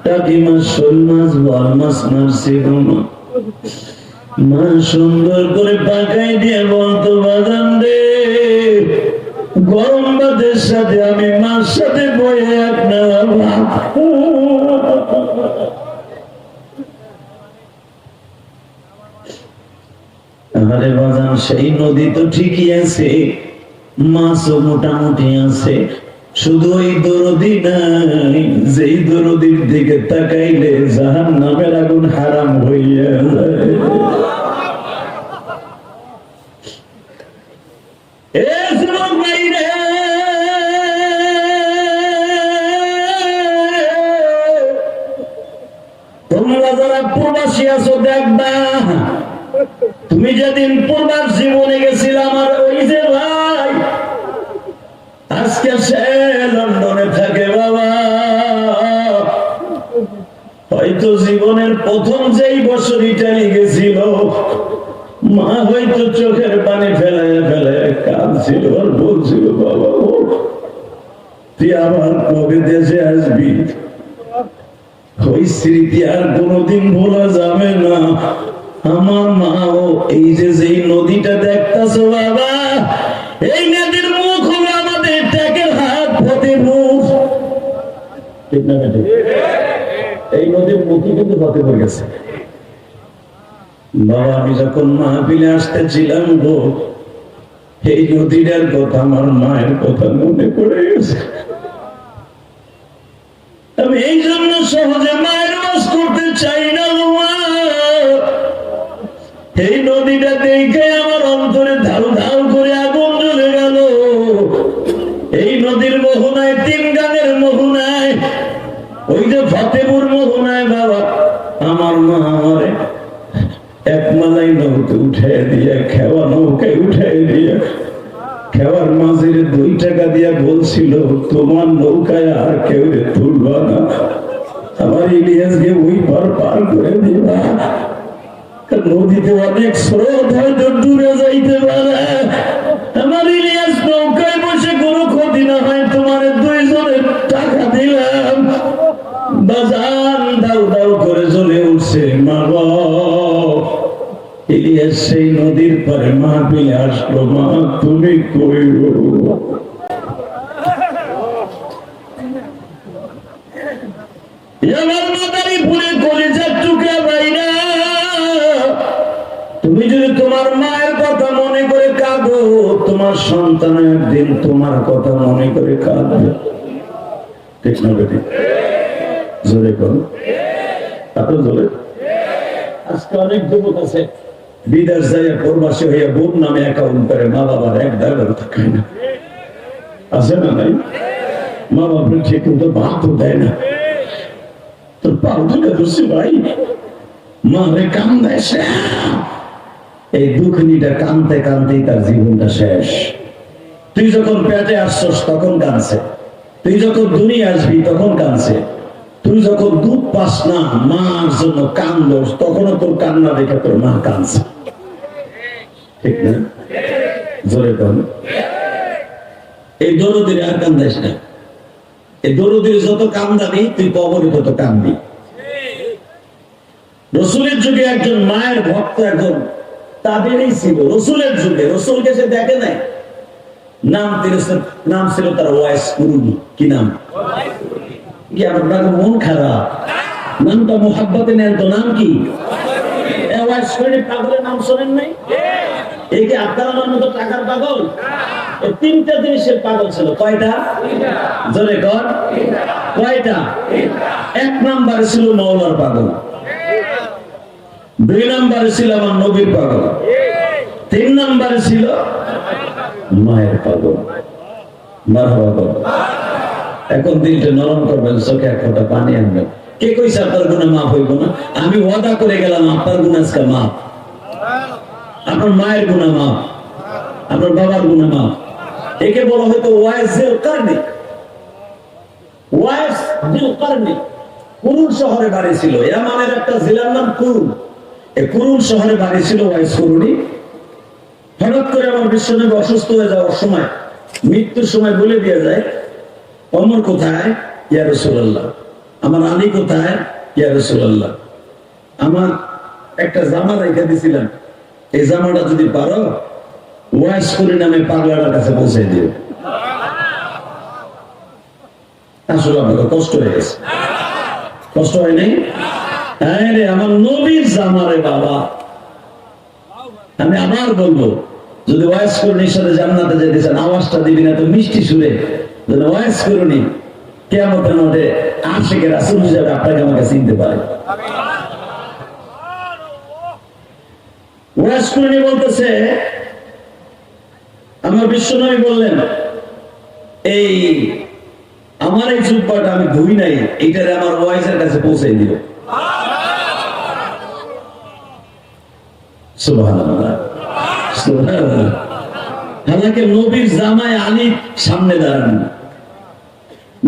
টাকি মাছ, শোল মাছ, বল মাছ মারছি গো মা। মা সুন্দর করে পাকাই দিয়ে বলতো, বাজান রে, গরম ভাতের সাথে আমি মার সাথে বয়ে এক নেওয়া ভাত। আরে বাজান, সেই নদী তো ঠিকই আছে, মাছও মোটামুটি আছে, শুধু ওই দরদি নাই, যেই দরদির দিকে তাকাইলে জাহান্নামের আগুন হারাম হইয়া যায়। তোমরা যারা প্রবাসী আছো দেখবা, তুমি যেদিন পূর্বার জীবনে গেছিলে আমার ওই যে ভাই, আজকে সে লন্ডনে থাকে বাবা। হয়তো জীবনের প্রথম যেই বছর ইটালি গেছিল, মা হয়তো চোখের পানি ফেলায় ফেলায় কাঁদছিল আর বলছিল, বাবা তুই আবার কবে দেশে আসবি? ওই স্মৃতি আর কোনোদিন ভোলা যাবে না। আমার মাও এই যে যেই নদীটা দেখতেছো বাবা, এই নদীর মুখ হলো আমাদের ট্যাকের হাত, ফতেপুর। ঠিক না বেটি? এই নদীর মুখই কিন্তু ফতেপুর গেছে বাবা। আমি যখন মাহফিলে আসতেছিলাম গো, এই নদীটার কথা আমার মায়ের কথা মনে পড়ে গেছে। আমি এই জন্য সহজে মায়ের বাস করতে চাই না মা। এই নদীটা দেখে আমার অন্তরে ধাউ ধাউ করে আগুন জ্বলে গেল। এই নদীর মোহনায়, 3 গানের মোহনায়, ওই যে ফতেপুর মোহনায় বাবা, আমার মা আমারে এক মালাই নৌকে উঠে দিয়ে, খেওয়া নৌকায় উঠে দিয়ে, খেওয়ার মাঝে 2 টাকা দিয়া বলছিল, তোমার নৌকায় আর কেউ তুলবা না, আমার ইলিয়াসকে ওই পার করে দিবা। নদীতে অনেক স্রোত, হয়তো দূরে যাইতে পারে, আমার ইলিয়াস নৌকায় বসে কোনো ক্ষতি না হয়, তোমার 2 জনের টাকা দিলাম। বাজান দাউ দাউ করে চলে উঠছে মা গো। ইলিয়াস সেই নদীর পরে মাহফিলে আসলো, মা তুমি কই গো? আমার মাদারি পুরে কলিজার টুকরা বাইনা, তুমি যদি তোমার মায়ের কথা মনে করে কাঁদো, তোমার সন্তান একদিন তোমার কথা মনে করে কাঁদবে। ঠিক না বেটি? জোরে কর, এত জোরে। আজকে অনেক যুবক আছে বিদেশ যাইয়া প্রবাসী হইয়া বোন নামে অ্যাকাউন্ট করে, মা বাবার $1 থাকে না, আছে না নাই? মা বাবার ঠিক মতো ভাতও দেয় না। তোর পাউডারটা ধরছি ভাই, মা রে কাম দেয়, এই দুঃখিনীটা কানতে কানতেই তার জীবনটা শেষ। তুই যখন পেটে আসছস তখন কানছে, তুই যখন দুনিয়া আসবি তখন কানছে, তুই যখন দুধ পাস না মার জন্য কান্দস তখনও তোর কান্না দেখে তোর মা কানছে, ঠিক না? জোরে কর। এই দরদির আর কান্দাইস না, এই দরদির যত কান্দাবি তুই কবরে তত কান্দবি। রসুলের যুগে একজন মায়ের ভক্ত একজন তাবেঈ ছিল, রসুলের যুগে, রসুলকে সে দেখে নাই, নাম ছিল তার ওয়াইস কুরুনি। কি নাম? কি আপনার মন খারাপ? নামটা মোহাব্বতে নেন তো, নাম কি? ওয়াইস কুরুনি পাগলের নাম শোনেন নাই? এই কি আপনার আমার মতো টাকার পাগল? এই তিনটা জিনিসের পাগল ছিল। কয়টা? জোরে কর। কয়টা? এক নাম্বারে ছিল মাওলার পাগল, দুই নাম্বারে ছিল আমার নবীর পাগল, তিন নাম্বারে ছিল মায়ের পাগল। মারহাবা। এখন দিলটা নরম করবেন, চোখে এক ফোঁটা পানি আনবেন। কে কইছে আপনার গুনাহ মাফ হইব না? আমি ওয়াদা করে গেলাম আপনার গুনাহ আজকে মাফ, আপনার মায়ের গুনাহ মাফ, আপনার বাবার গুনাহ মাফ। একে বলা হয়তো ওয়াইজুল কারনি। ওয়াইস বিল কারনি কুরুন শহরে বাড়ি ছিল। ইয়ামানের একটা জেলার নাম কুরুন। এই কুরুন শহরে বাড়ি ছিল ওয়াইস কুরুনি। হঠাৎ করে আমার বিশ্বনবী অসুস্থ হয়ে যাওয়ার সময়, মৃত্যুর সময় বলে দিয়ে যায়, ওমর কোথায়? ইয়া রাসূলুল্লাহ। আমার আলী কোথায়? ইয়া রাসূলুল্লাহ। আমার একটা জামা রেখে দিছিলাম, এই জামাটা যদি পারো ওয়াইস কুরুনি নামে পাগলার কাছে পৌঁছে দিও। আসলে আমাকে কষ্ট হয়ে গেছে, কষ্ট হয় নাই? হ্যাঁ রে, আমার নবীর জামারে বাবা। আমি আবার বলবো, যদি ওয়াইস কুরুনির সাথে জান্নাতে যেতে চান আওয়াজটা দিবি না তো মিষ্টি সুরে, যদি ওয়াইস কুরুনি কিয়ামতের মাঠে আশিকে রাসূল হিসেবে আপনাকে আমাকে চিনতে পারে। ওয়াইস কুরুনি বলতেছে, আমার বিশ্বনবী বললেন, এই আমার এই জুব্বাটা আমি ধুই নাই, এইটারে আমার ওয়াইসের কাছে পৌঁছে দিও। সুবহানাল্লাহ, সুবহানাল্লাহ। হালাকে নবীর জামাই আলী সামনে দাঁড়ান,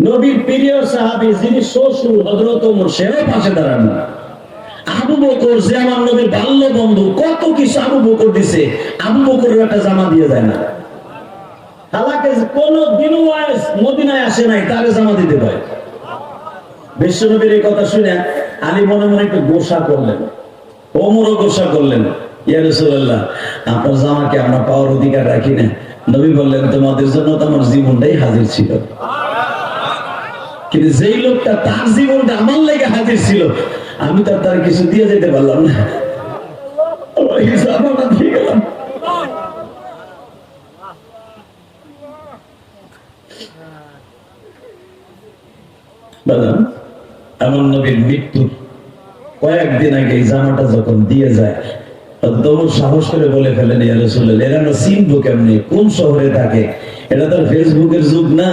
নবীর প্রিয় সাহাবী যিনি শ্বশুর হযরত ওমর সেও পাশে দাঁড়ান, আবু বকর যে আমার নবীর বাল্য বন্ধু, কত কিছু আবু বকর দিছে, আবু বকরের একটা জামা দিয়ে যায় না। হালাকে কোন দিন ওয়াইস মদিনায় আসে নাই, তারে জামা দিতে পারে। বিশ্বনবীর এই কথা শুনে আলী মনে মনে একটু গোসা করলেন, ওমরও গোসা করলেন, ইয়া রাসূলুল্লাহ আপনার জামাকে আমরা পাওয়ার অধিকার রাখি না। নবী বললেন, তোমাদের জন্য তো আমার জীবনটাই হাজির ছিল, কিন্তু যেই লোকটা তার জীবনটা আমার লেগে হাজির ছিল, আমি তো তার কিছু দিয়ে যেতে পারলাম না, ওই জামাটা দিয়ে গেলাম। আমার নবীর মৃত্যুর কয়েকদিন আগে এই জামাটা যখন দিয়ে যায়, তখন সাহস করে বলে ফেলেন, ইয়া রাসূলুল্লাহ এরা না চিনবো কেমনে, কোন শহরে থাকে? এটা তো ফেসবুকের যুগ না,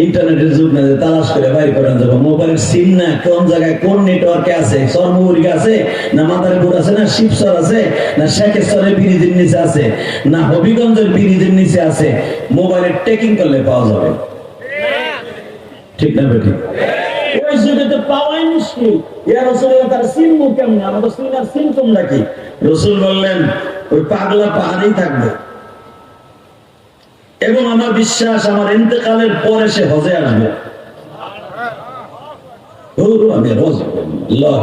ইন্টারনেটের যুগ না যে তালাশ করে বাইর করেন যাবো। মোবাইলের সিম না, কোন জায়গায় কোন নেটওয়ার্কে আছে, চরমুরিকা আছে না, মাদারীপুর আছে না, শিবচর আছে না, শেখেশ্বরের ব্রিজের নিচে আছে না, হবিগঞ্জের ব্রিজের নিচে আছে, মোবাইলের ট্রেকিং করলে পাওয়া যাবে, ঠিক না বেটি? ওই যুগে তো পাওয়াই মুশকিল। ইয়া রাসূলুল্লাহ তার চিনবো কেমনে, আমাদের চিনার সিমটমটা কি? রাসূল বললেন, ওই পাগলা পাহাড়েই থাকবে, এবং আমার বিশ্বাস আমার ইন্তেকালের পরে সে হজে আসবে। আমি হজ আল্লাহ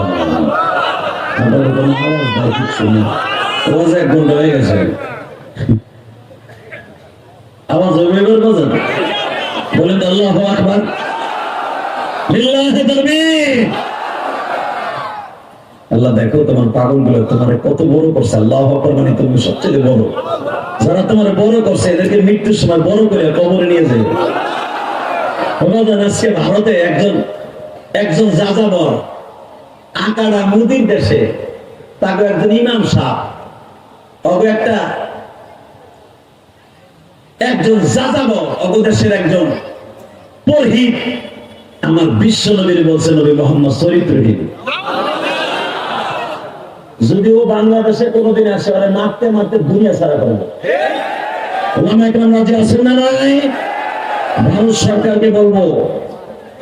আমার কোনো আওয়াজ নাই, কিছু নেই, হজ 1 ঘন্টা হয়ে গেছে, আওয়াজ হবে এবার বাজার, বলেন তো আল্লাহু আকবার, লিল্লাহি তাকবীর। আল্লাহ দেখো তোমার পাগলগুলো তোমার কত বড় করছে, আল্লাহু আকবার মানে তুমি সবচেয়ে বড়। যারা তোমার বড় করছে এদেরকে মৃত্যুর সময় বড় করে কবরে নিয়ে যাবে। আজকে ভারতে একজন যাযাবর আকাড়া মুদির দেশে, তাকে একজন ইমাম সাহেব একজন যাযাবর অবদেশের একজন পুরোহিত আমার বিশ্ব নবীর বলছে, নবী মুহাম্মদ চরিত্রহীন। যদি ও বাংলাদেশে কোনোদিন আসে ওরা মারতে মারতে দুনিয়া ছাড়া করবে। ওলামা একরাম রাজি আছেন না নাই? ভারত সরকারকে বলবো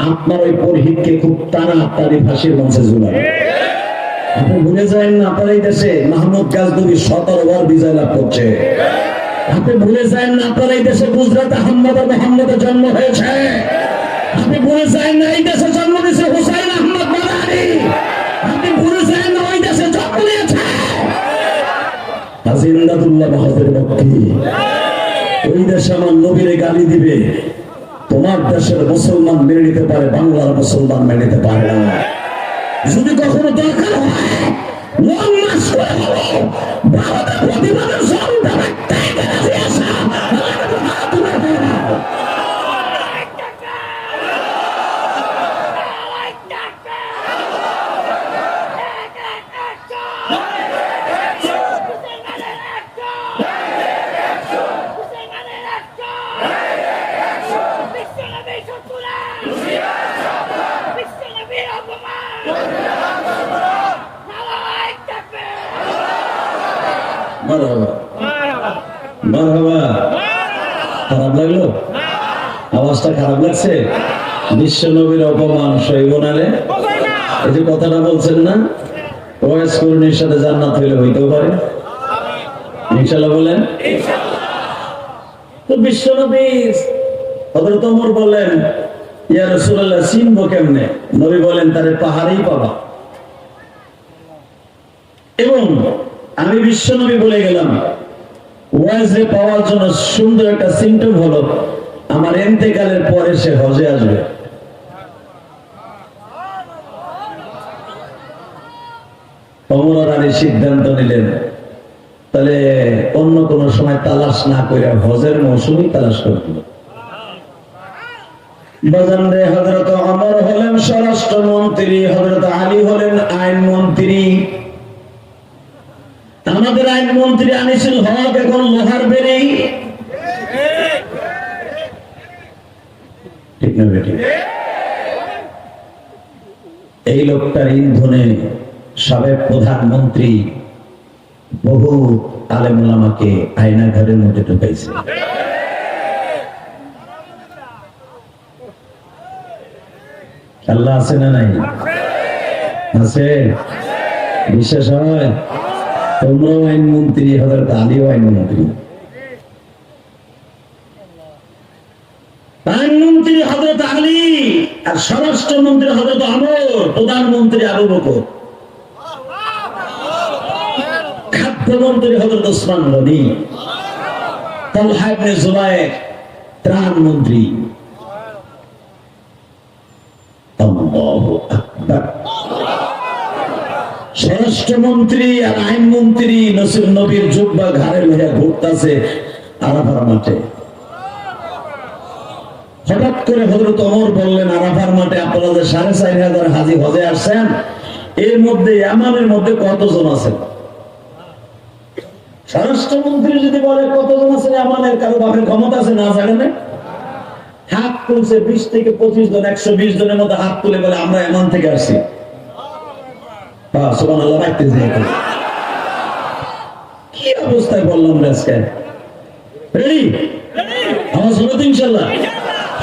আপনার ওই পরহিতকে খুব তাড়াতাড়ি ফাঁসির মঞ্চে ঝুলান। আপনি ভুলে যান না আপনার এই দেশে মাহমুদ গাজনবী 17 বার বিজয় লাভ করছে। আপনি ভুলে যান না আপনার এই দেশে গুজরাট আহমদ আর মোহাম্মদের জন্ম হয়েছে। আপনি ভুলে যান না এই দেশে জন্ম নিয়েছে হুসাইন আহমদ মাদানি। আপনি ভুলে যান না ওই দেশে জন্ম নিয়েছে আজিন্দাতুল্লাহ বাহাদুর বক্তি। ওই দেশে আমার নবীরে গালি দিবে, তোমার দেশের মুসলমান মেনে নিতে পারে, বাংলার মুসলমান মেনে নিতে পারে না। যদি কখনো দরকার হয় লং মাস করে হলো ভারতের প্রতিবাদের সন্ধ্যা খারাপ লাগলো? আওয়াজটা খারাপ লাগছে? বিশ্ব নবীর অপমান সইব না রে? এই যে কথাটা বলছেন না, ওয়াইস করুণীর সাথে জান্নাত হইলে হইতেও পারে। ইনশাআল্লাহ বলেন। তো বিশ্ব নবী হযরত ওমর বলেন, ইয়া রাসূলুল্লাহ চিনবো কেমনে? নবী বলেন, তারে পাহাড়েই পাবা। এবং আমি বিশ্ব নবী বলে গেলাম, ওয়াজে পাওয়ার জন্য সুন্দর একটা সিম্পটম হলো আমার ইন্তেকালের পরে সে হজে আসবে। ওমর আলী সিদ্ধান্ত নিলেন, তাহলে অন্য কোন সময় তালাশ না করে হজের মৌসুমে তালাশ করতে। বাজারে হযরত ওমর হলেন স্বরাষ্ট্রমন্ত্রী, হযরত আলী হলেন আইনমন্ত্রী। আমাদের আইনমন্ত্রী আনিসুল হক এখন লোহার বেরি, ঠিক না বেটি? এই লোকটার ইন্ধনে সাবেক প্রধানমন্ত্রী বহু আলেম ওলামাকে আয়না ঘরের মধ্যে ঢুকাইছে। আল্লাহ আছে না নাই? আছে। বিশেষ হয় তোমরাও আইনমন্ত্রী, হযরত আলীও আইনমন্ত্রী। আইনমন্ত্রী হযরত আলী আর স্বরাষ্ট্রমন্ত্রী হযরত ওমর, প্রধানমন্ত্রী আবু বকর, খাদ্যমন্ত্রী হযরত ওসমান গনি, তালহা ইবনে জুবায়ের ত্রাণমন্ত্রী। আল্লাহু আকবার। স্বরাষ্ট্রমন্ত্রী আর আইনমন্ত্রী নবীর জুব্বা ঘাড়ে লইয়া ঘুরতেছে আরাফার মাঠে। হঠাৎ করে হযরত ওমর বললেন, আরাফার মাঠে আপনারা যে 4500 হাজী হজে আসছেন, এর মধ্যে ইয়ামানের মধ্যে কতজন আছেন? স্বরাষ্ট্রমন্ত্রী যদি বলে কতজন আছেন ইয়ামানের, কারো বাপের ক্ষমতা আছে না জানেন? হাত তুলছে 20 থেকে 25 জন, 120 জনের মধ্যে হাত তুলে বলে আমরা ইয়ামান থেকে আসছি। সুবহানাল্লাহ, রাখতে যাই। কি অবস্থায় বললাম আজকে? রেডি? আমার শুনো তো ইনশাআল্লাহ।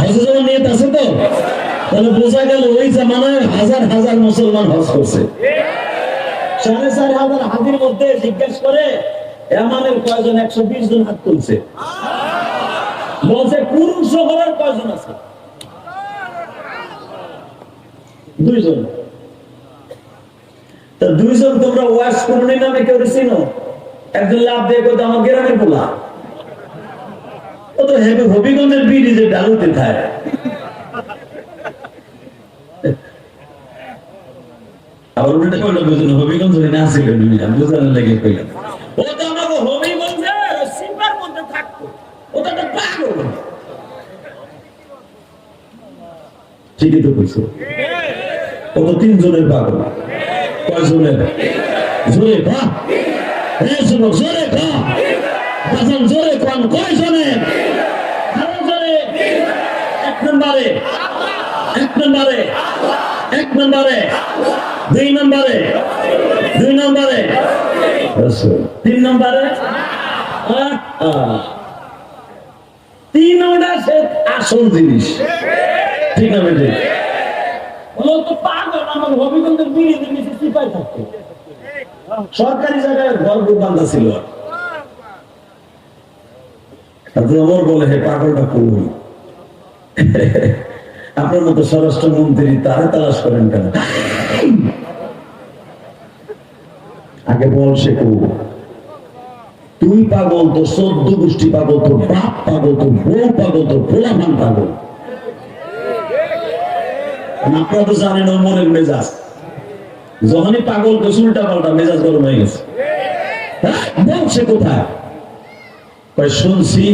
হজে যাওয়ার নিয়ত আছে তো? তাহলে বোঝা গেল ওই জামানায় হাজার হাজার মুসলমান হজ করছে। 4500 হাজির মধ্যে জিজ্ঞেস করে ইয়ামানের কয়জন? 120 জন হাত তুলছে। বলছে পুরুষ শহরের কয়জন আছে? 2 জন। তা 2 জন তোমরা ওয়াজ করুনি নামে কেউ চিনো? একজন লাভ দিয়ে কত আমার গ্রামের পোলা, ও তো হবিগঞ্জের ব্রিজে ডালুতে খায়। আবার উল্টা কইলো বুঝুন হবিগঞ্জ না ছিল বুঝানোর লাগে কইলাম, ও তো আমাকে হবিগঞ্জে সিম্বার মধ্যে থাকতো, ও তো একটা পাগল। ঠিকই তো কইছো, ও তো 3 জনের পাগল। কয়জনের? জোরে কয়, এই যুবক জোরে কয়, বাজান জোরে কোন কয়জনের? আরো জোরে। 1 নম্বরে 2 নম্বরে 3 নম্বরে 3 ওটা সে আসল জিনিস, ঠিক না বেঠিক? লোক তো পাগল, আমার হবিগঞ্জের বিড়িদের নিচে চিপাই থাকতো, সরকারি জায়গায় ঘর বান্ধা ছিল। ওমর বলে, হে পাগলটা কই? আপনার মতো স্বরাষ্ট্রমন্ত্রী তারে তালাশ করেন কেন? আগে বল সে কো। তুই পাগল, তো 14 গোষ্ঠী পাগল, তোর বাপ পাগল, তোর বউ পাগল, তোর পোলাপান পাগল। আপনারা তো জানেন ওমরের মেজাজ, যখনই পাগল তো উল্টা পাল্টা মেজাজ গরম হয়ে গেছে। বলছে কোথায়? শুনছি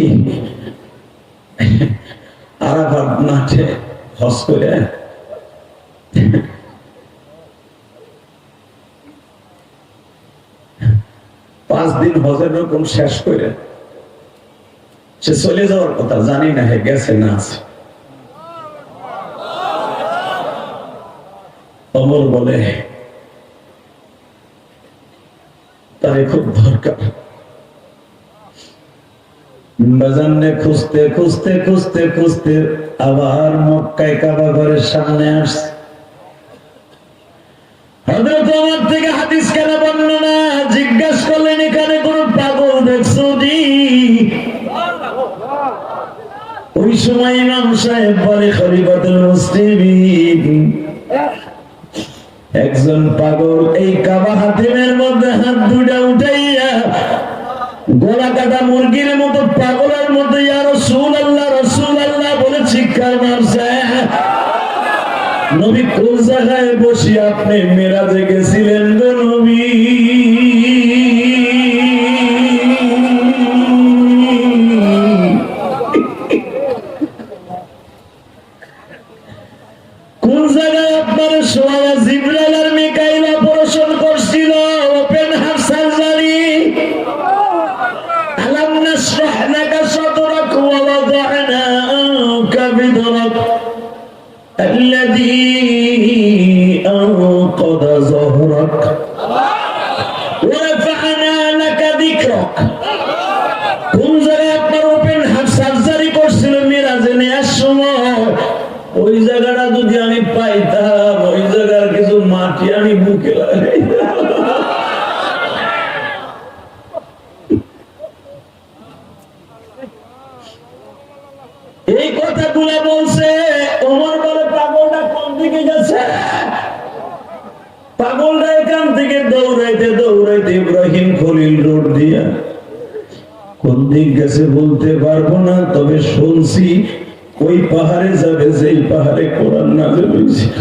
আরাফাত মাঠে হজ করে 5 দিন হজের রকম শেষ করে সে চলে যাওয়ার কথা, জানি না হে গেছে না আছে। ওমর বলে, তারে খুব দরকার। বাজানে খুঁজতে খুঁজতে খুঁজতে খুঁজতে আবার মক্কায় কাবা ঘরের সামনে আসছে। হযরত ওমর থেকে হাদিস কেন বর্ণনা জিজ্ঞাসা করলেন, এখানে কোন পাগল দেখছো জি? ওই সময় ইমাম সাহেব বলে, খলিফাতুল মুসলিমিন, একজন পাগল এই কাবা হাতিমের মধ্যে হাত দুটা উঠাইয়া গলা কাটা মুরগির মতো পাগলের মতো ইয়া রাসূলুল্লাহ রাসূলুল্লাহ বলে চিৎকার মারছে। নবী কোন জায়গায় বসে আপনি মেরাজে গেছিলেন গো নবী? কোন জায়গায় আপনার সোয়া জিবরাইল আর মিকাইল অপারেশন করছিল, ওপেন হার্ট সার্জারি? আলাম নাশরাহ লাকা সাদরাক ওয়া ওয়াদা'না আনকা বিদরাক الذي أنقض ظهرك ورفعنا لك ذكرك। কোন জায়গায় আপনার ওপেন হার্ট সার্জারি করছিল মিরাজে নেওয়ার সময়? ওই জায়গাটা যদি আমি পাইতাম, ওই জায়গার কিছু মাটি আমি বুকে লাগাইতাম। এই কথাগুলো বলছে। ওমর বলে, পাগলটা কোন দিকে গেছে? পাগলটা এখান থেকে দৌড়াইতে দৌড়াইতে ইব্রাহিম খলিল রোড দিয়া কোন দিক গেছে বলতে পারবো না, তবে শুনছি ওই পাহাড়ে যাবে যেই পাহাড়ে কোরআন নাযিল হয়েছিল।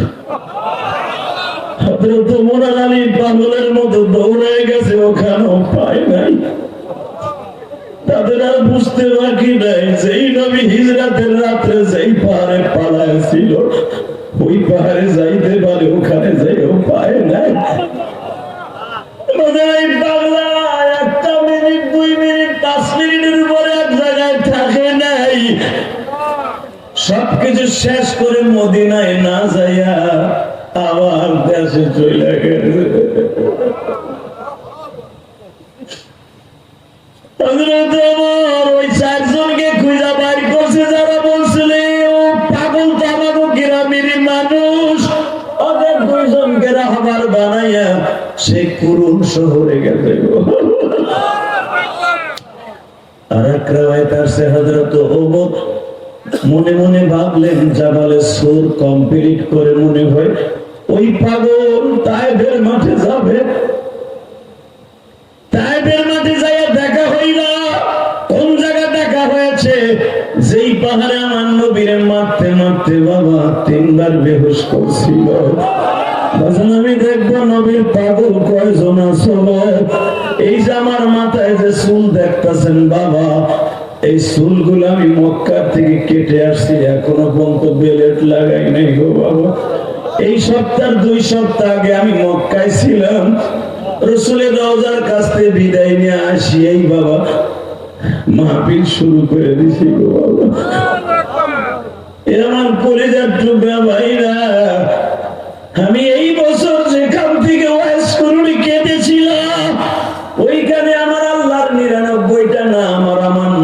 হযরত ওমর আলী পাগলের মতো দৌড়ে গেছে, ওখানেও পায় নাই। তাদের আর বুঝতে বাকি নাই, যেই নবী হিজরাতের রাত্রে যেই পাহাড়ে পালায় ছিল, ওই পাহাড়ে যাইতে পারে, ওখানে যাইও পায় নাই। বাংলা 1 মিনিট 2 মিনিট 5 মিনিটের উপরে এক জায়গায় থাকে নাই। সবকিছু শেষ করে মদিনায় না যাইয়া আবার দেশে চলে গেছে। হযরত ওমর ওই 4 জনকে খুঁজে বাইর করছে, যারা বলছিল ও পাগল তো আমাদের গ্রামের মানুষ। ওদের 2 জনকে রাহবার বানাইয়া সে কুরুন শহরে গেছে। আর এক রাওয়ায়াত আছে, হযরত ওমর মনে মনে ভাবলেন, জাবালে সুর কমপ্লিট করে মনে হয় ওই পাগল তায়েফের মাঠে যাবে। তায়েফের মাঠে যাইয়া দেখা হইল। কোন জায়গায় দেখা হয়েছে? যেই পাহাড়ে আমার নবীরে মারতে মারতে বাবা 3 বার বেহুশ করছিল। আমি দেখবো নবীর পাগল কয়জন আছে। এই যে আমার মাথায় যে চুল দেখতেছেন বাবা, এই চুলগুলো আমি মক্কা থেকে কেটে আসছি, এখনো পর্যন্ত বেলেট লাগাই নাই গো বাবা। এই সপ্তাহ 2 সপ্তাহ আগে আমি মক্কায় ছিলাম, রাসূলের রওজার কাছ থেকে বিদায় নিয়ে আসি, এই বাবা মাহফিল শুরু করে দিছি গো বাবা। এ আমার কলিজার টুকরা ভাইরা, আমি এই বছর যে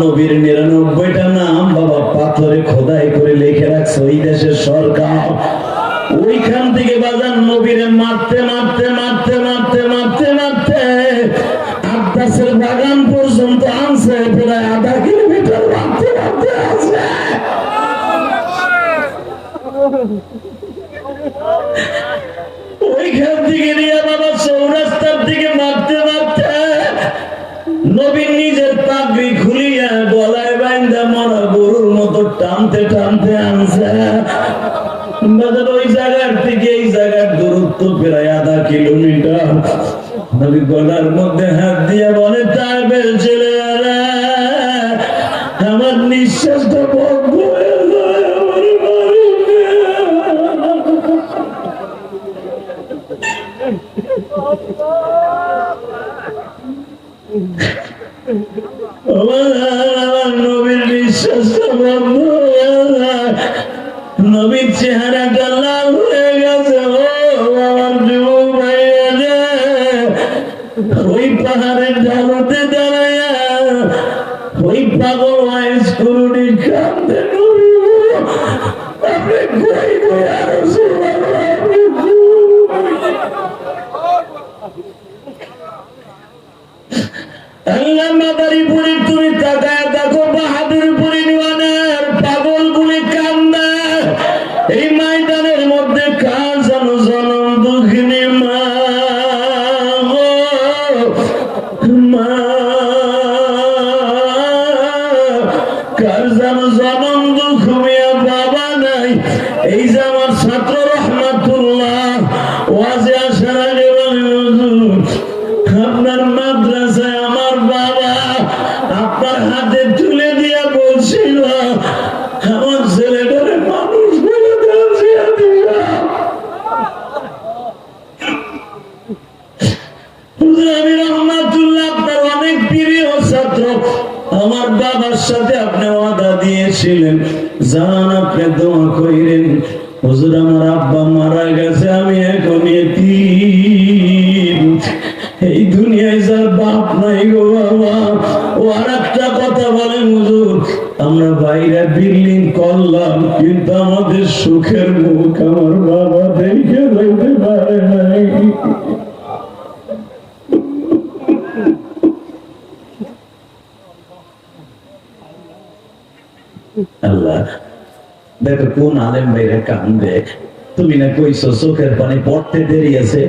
নবীর 99টা নাম বাবা পাথরে খোদাই করে লিখে রাখছে ওই দেশের সরকার। ওইখান থেকে বাজান নবীরে মারতে মারতে মারতে মারতে মারতে মারতে আব্বাসের বাগান পর্যন্ত আনছে, প্রায় আধা কিলোমিটার মারতে মারতে আছে। ওইখান থেকে নিয়ে বাবা চৌরাস্তার দিকে মারতে মারতে নবীর নিজের পাগড়ি খুলিয়া গলায় বাইন্দা মরা গরুর মতো টানতে টানতে আনছে। ওই জায়গার থেকে এই জায়গার দূরত্ব প্রায় আধা কিলোমিটার। নবী গলার মধ্যে হাত দিয়ে বলে, তাইবের ছেলেরা আমার নিঃশ্বাসটা বন্ধ হয়ে যায়, আমার আমার নবীর নিঃশ্বাসটা বন্ধ হয়ে যায়। নবীর চেহারাটা লাল হয়ে গেছে। ও আমার যুবক ভাইয়া, ওই পাহাড়ের ঢালুতে দাঁড়াইয়া ওই পাগল ওয়াইস করুনি কান্দে, নবী আপনি কই কই আর আল্লাহ মাদারীপুরে তুমি তাকায় দেখো, বাহাদুরপুরি নিওয়ানের পাগল গুলি কান্দে। এই ময়দানের মধ্যে কার যেন জনম দুঃখিনী মা মা, কার যেন জনম দুঃখ মিয়া বাবা নাই। এই যে আমার ছাত্র রহমাতুল্লাহ ওয়াজে আসার আগে আপনার মাদ্রাসায় আমার বাবা আপনার হাতে তুলে দিয়া বলছিল, আমার ছেলেটারে মানুষ বলে দিয়া দিবা। আমি রহমাতুল্লাহ আপনার অনেক প্রিয় ছাত্র, আমার বাবার সাথে আপনি ওয়াদা দিয়েছিলেন, জান আপনি দোয়া কইরেন, হুজুর আমার আব্বা মারা গেছে, আমি এখন এতিম, এই দুনিয়ায় যার বাপ নাই গো বাবা। ও আর একটা কথা বলেন, হুজুর আমরা বাইরে বিল্ডিং করলাম, কিন্তু আমাদের সুখের মুখ আমার বাবা দেখে যাইতে পারে নাই। আল্লাহ দেখো কোন আলেম বাইরে কান্দে। তুমি না কইছো চোখের পানি পড়তে দেরি আছে,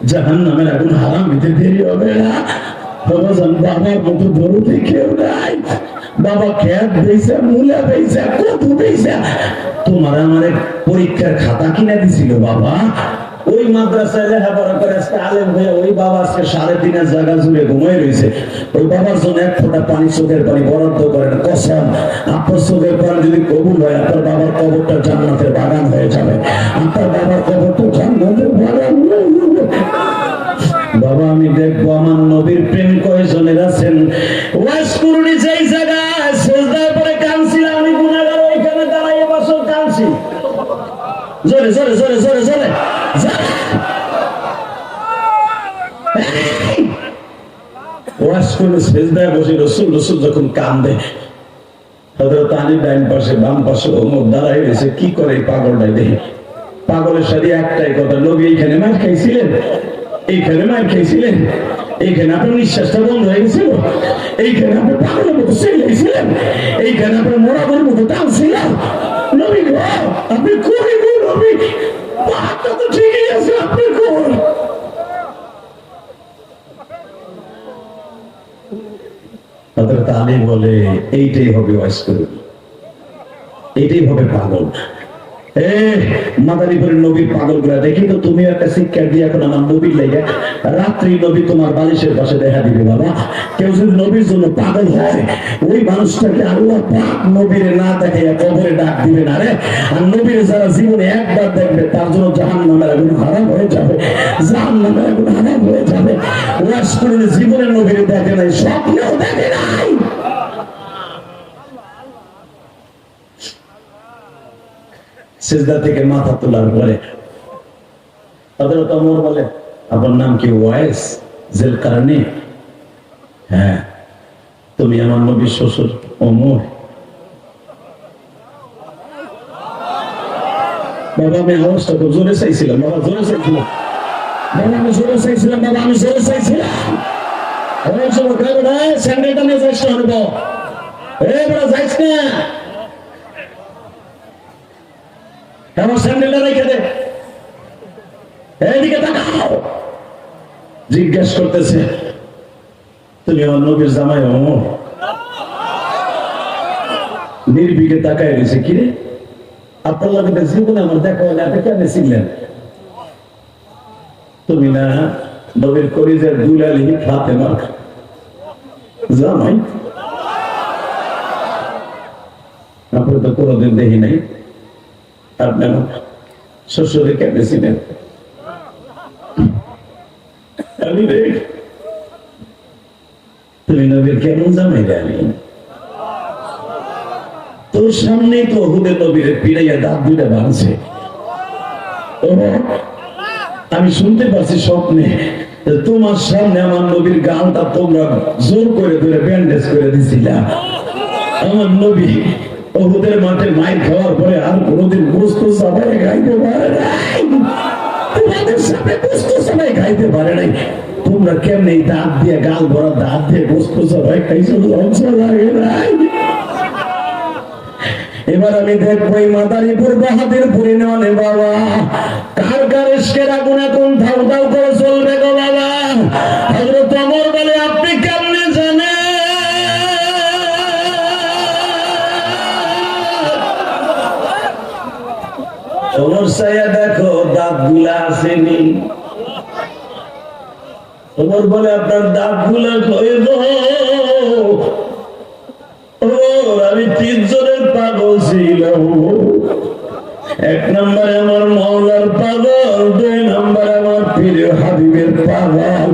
জাহান্নামের আগুন হারাম দিতে দেরি হবে না। বাবা জান বাবার মতো দরদি কেউ নাই। বাবা খেত বেইছে, মূলা বেইছে, কদু বেইছে তোমার আমার পরীক্ষার খাতা কিনে দিছিল বাবা। ওই মাদ্রাসায় লেখাপড়া করে আজকে আলেম হয়ে ওই বাবা আজকে 3.5 জায়গা জুড়ে ঘুমাই রয়েছে। ওই বাবার জন্য এক ফোঁটা পানি, চোখের পানি বরাদ্দ করেন। কসম আপনার চোখের পানি যদি কবুল হয়, আপনার বাবার কবরটা জান্নাতের বাগান হয়ে যাবে। আপনার বাবার কবরটা জান্নাতের বাগান হয়ে যাবে। বাবা আমি দেখবো আমার নবীর প্রেম কয়জনের আছেন। ওয়াজ করুনি যেই জায়গায় সেজদার পরে কাঁদছিলাম, আমি গুনাহগার ওইখানে দাঁড়াইয়ে বছর কাঁদছি। জোরে জোরে জোরে জোরে জোরে ওয়াজ করে সেজদায় বসে রসুল রসুল যখন কান্দে, হযরত আলী ডাইন পাশে বাম পাশে ওমর দাঁড়াই রয়েছে। কি করে এই পাগলটাই দেখে, পাগলের সাথে একটাই কথা, নবী এইখানে মার খাইছিলেন, এইখানে মার খাইছিলেন, এইখানে আপনার নিঃশ্বাসটা বন্ধ হয়ে গেছিল, এইখানে আপনি পাগলের মতো চেয়েছিলেন, এইখানে আপনার মোড়াদের মতো টানছিলেন। নবী গো আপনি কই গো নবী, পাহাড়টা তো ঠিকই আছে, আপনি কই? হযরত আলী বলে এইটাই হবে ওয়াজ করুন, এইটাই হবে পাগল। মাদারীপুরের নবীর পাগল গুলা দেখি তো তুমি একটা শিক্ষা দিয়ে এখন আমার নবীর লেগে রাত্রি নবী তোমার বালিশের পাশে দেখা দিবে। বাবা কেউ যদি নবীর জন্য পাগল হয়, ওই মানুষটাকে আল্লাহ পাক নবীরে না দেখে কবরে ডাক দিবে না রে। আর নবীরে যারা জীবনে একবার দেখবে তার জন্য জাহান্নামের আগুন হারাম হয়ে যাবে, জাহান্নামের আগুন হারাম হয়ে যাবে। ওয়াজ করলে জীবনের নবীরে দেখে নাই, স্বপ্নেও দেখে নাই। সিজদা থেকে মাথা তোলার পরে হযরত ওমর বলে, আপনার নাম কি? ওয়াইস জেলকারনী? হ্যাঁ। তুমি আমার নবীর শ্বশুর? অমর বাবা আমি আওয়াজটা খুব জোরে চাইছিলাম, বাবা জোরে চাইছিলাম, বাবা আমি জোরে চাইছিলাম, বাবা আমি জোরে চাইছিলাম। স্যান্ডেলটা নিয়ে যাইস না হইব, এবার যাইস না, আমার স্যান্ডেলটা রেখে দে, এইদিকে তাকাও। জিজ্ঞেস করতেছে তুমি আমার নবীর জামাই? অমর নির্বিকে তাকায় রয়েছে, কিরে আপনার লোকের জীবনে আমার দেখা হলে আপনি কেন ছিলেন? তুমি না নবীর করিজের দুলালি ফাতেমা জামাই? আপনি তো কোনোদিন দেখি নাই, আপনি আমার শ্বশুরে কেন ছিলেন? আমি রে তুমি নবীর কেমন জামাই জানি? তোর সামনে তো হুদের নবীর পিড়াইয়া দাঁত দুইটা ভাঙছে, আমি শুনতে পাচ্ছি স্বপ্নে তোমার সামনে আমার নবীর গালটা তোমরা জোর করে ধরে ব্যান্ডেজ করে দিছিলা। আমার নবী ওহুদের মাঠে মাইর খাওয়ার পরে আর কোনোদিন গোস্ত সবাই খাইতে পারে নাই, তোমাদের সামনে গোস্ত সবাই খাইতে পারে নাই। তোমরা কেমনে দাঁত দিয়ে গাল ভরা দাঁত দিয়ে গোস্ত সবাই খাইছো, লজ্জা লাগে নাই? এবার আমি দেখবো এই মাদারীপুর বাহাদুরপুরে নয় বাবা, কার কার ইশকের আগুন এখন ধাউ ধাউ করে চলবে গো বাবা। হযরত ওমর বলে আপনি কেমনে জানেন? ওমর সাইয়া দেখো দাঁত গুলা আসেনি। ওমর বলে আপনার দাঁত গুলা কই গো? আমি 3 জনের পাগল ছিলাম। 1 নম্বরে আমার মওলার পাগল, 2 নম্বরে আমার প্রিয় হাবিবের পাগল,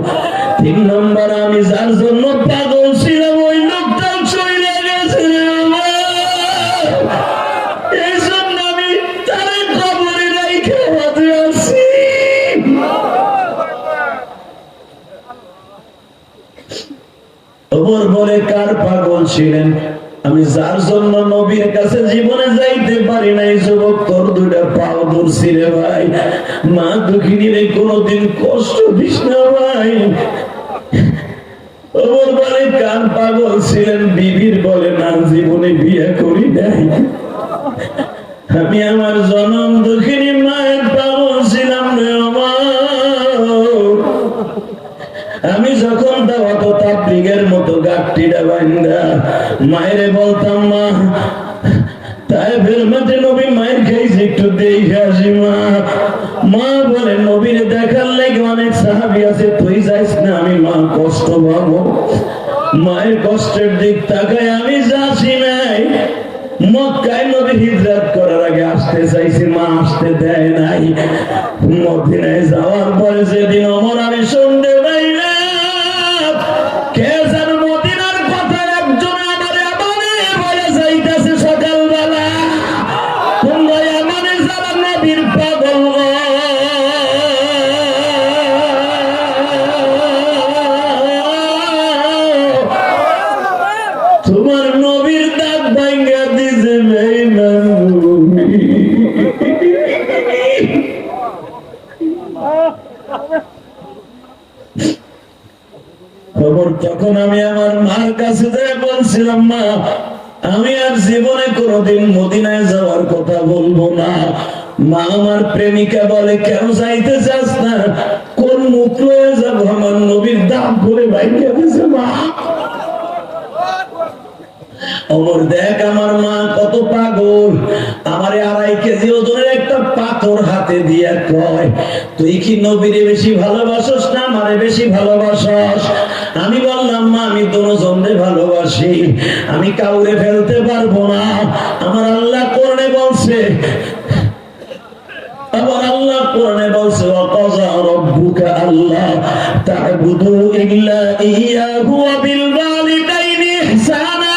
3 নম্বরে আমি যার জন্য পাগল ছিলাম ওই লোকটা চলে গেছে। এই জন্য আমি তারে কবরে রাইখে বাঁধে আছি। ওমর বলে কার পাগল ছিলেন? আমি যার জন্য নবীর কাছে জীবনে যাইতে পারি নাই। যুবক তোর 2টা পাও ধরছি রে ভাই, মা দুঃখিনীর কোনদিন কষ্ট দিস না ভাই। ওমর বলে কার পাগল ছিলেন? বিবির বলে না, জীবনে বিয়ে করি নাই। আমি আমার জনম দুঃখিনী মায়ের পাগল ছিলাম রে আমার। আমি যখন দাওয়াত তাবলীগের মতো গাঁটটিটা বাইন্দা মায়েরে বলতাম মা তায়েফের মাঠে নবী মায়ের খাইছে একটু দেখে আসি মা। মা বলে নবীর দেখার লাগে অনেক সাহাবী আছে, তুই যাইস না, আমি মা কষ্ট পাবো। মায়ের কষ্টের দিক তাকায় আমি যাচ্ছি নাই। মক্কায় নবী হিজরত করার আগে আসতে চাইছি, মা আসতে দেয় নাই। মদিনায় যাওয়ার পরে যেদিন ওমর আমি শুনতে পাইলাম কে যেন মদিনার কথা একজন আমারে বলে যাইতেছে সকালবেলা, তোমরা আমারে যারা নবীর পাগল তোমার নবীর দাঁত ভাঙ্গা দিছে খবর। তখন আমি আমার মার কাছে যেয়ে বলছিলাম মা আমি আর জীবনে কোনোদিন মদিনায় যাওয়ার কথা বলবো না। মা আমার প্রেমিকা বলে কেন যাইতে চাস না? কোন মুখ লয়ে যাবো? আমার নবীর দাঁত ভরে ভাঙ্গা দিছে মা। ওমর দেখ আমার মা কত পাগল, আমারে 2.5 কেজি ওজনের একটা পাথর হাতে দিয়া কয় তুই কি নবীরে বেশি ভালোবাসস না আমারে বেশি ভালোবাসস? আমি বললাম মা আমি দুজনকে ভালোবাসি, আমি কাউরে ফেলতে পারবো না। আমার আল্লাহ কোরআনে বলছে, আবার আল্লাহ কোরআনে বলছে ওয়াকাযা রাব্বুকা আল্লা তা'বুদু ইল্লা ইয়্যাহু ওয়া বিল ওয়ালিদাইনি ইহসানা।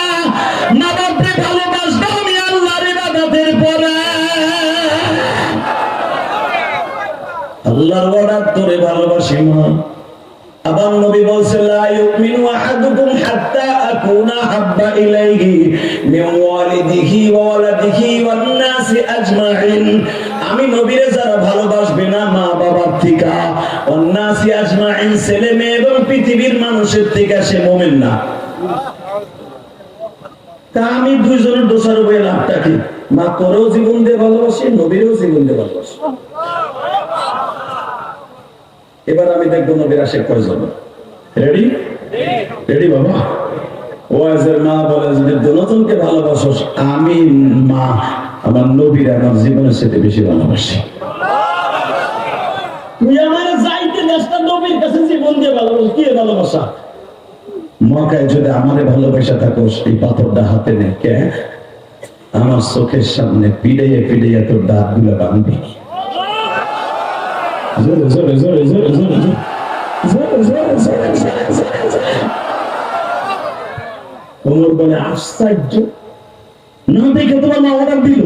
মা-বাপকে ভালোবাসবো আমি আল্লাহর ইবাদতের পরে। আল্লাহর অর্ডার করে ভালোবাসি মা। আবার নবী বলছেন লা ইউমিনু আহাদুকুম হাত্তা আকুনা হাব্বা ইলাইহি মিন ওয়ালিদিহি ওয়া ওয়ালাদিহি ওয়ান নাসি আজমাইন। আমি নবীরে যারা ভালোবাসবে না মা বাবার থেকে, ওয়ান নাসি আজমাইন ছেলে মেয়ে এবং পৃথিবীর মানুষের থেকে, সে মুমিন না। তা আমি দুইজনের দোষার উপরে লাভটা কি? মা তোরেও জীবন দিয়ে ভালোবাসি, নবীরেও জীবন দিয়ে ভালোবাসি। এবার আমি দেখবো নবীর আশেক কয়জন। রেডি রেডি বাবা? ওয়াজের মা বলে যদি দুজনকে ভালোবাসো, আমি মা আমার নবীর আমার জীবনের সাথে বেশি ভালোবাসি। তুই আমার যাইতে দেশটা নবীর কাছে জীবন দিয়ে ভালোবাসি, কি ভালোবাসা? মকায় যদি আমারে ভালোবাসা থাকোস, এই পাথরটা হাতে নেকে আমার চোখের সামনে পিড়াইয়া পিড়াইয়া তোর দাঁত গুলো ভাঙবি। জোরে জোরে জোরে জোরে জোরে ওমর বলে আশ্চর্য না দেখে তোমার মা অর্ডার দিল।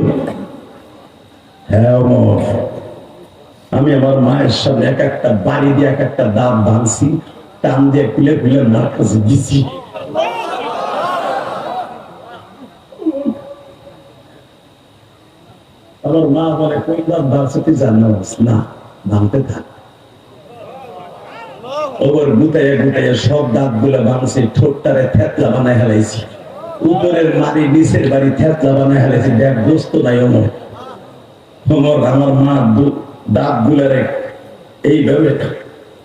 হ্যাঁ ওমর, আমি আমার মায়ের সামনে এক একটা বাড়ি দিয়ে এক একটা দাঁত ভাঙছি, টান দিয়ে খুলে খুলে মার কাছে দিছি। আমার মা বলে কোন দাঁত ভাঙছে তুই জানাস না, ভাঙতে থাক। ওর গুতাইয়া গুতাইয়া সব দাঁত গুলা ভাঙছি, ঠোঁটটারে থেতলা বানায় হেলাইছি, উপরের বাড়ি নিচের বাড়ি থেতলা বানায় হেলাইছি। দেখ দোস্ত নাই ওমর। ওমর আমার মা দাঁত গুলারে এইভাবে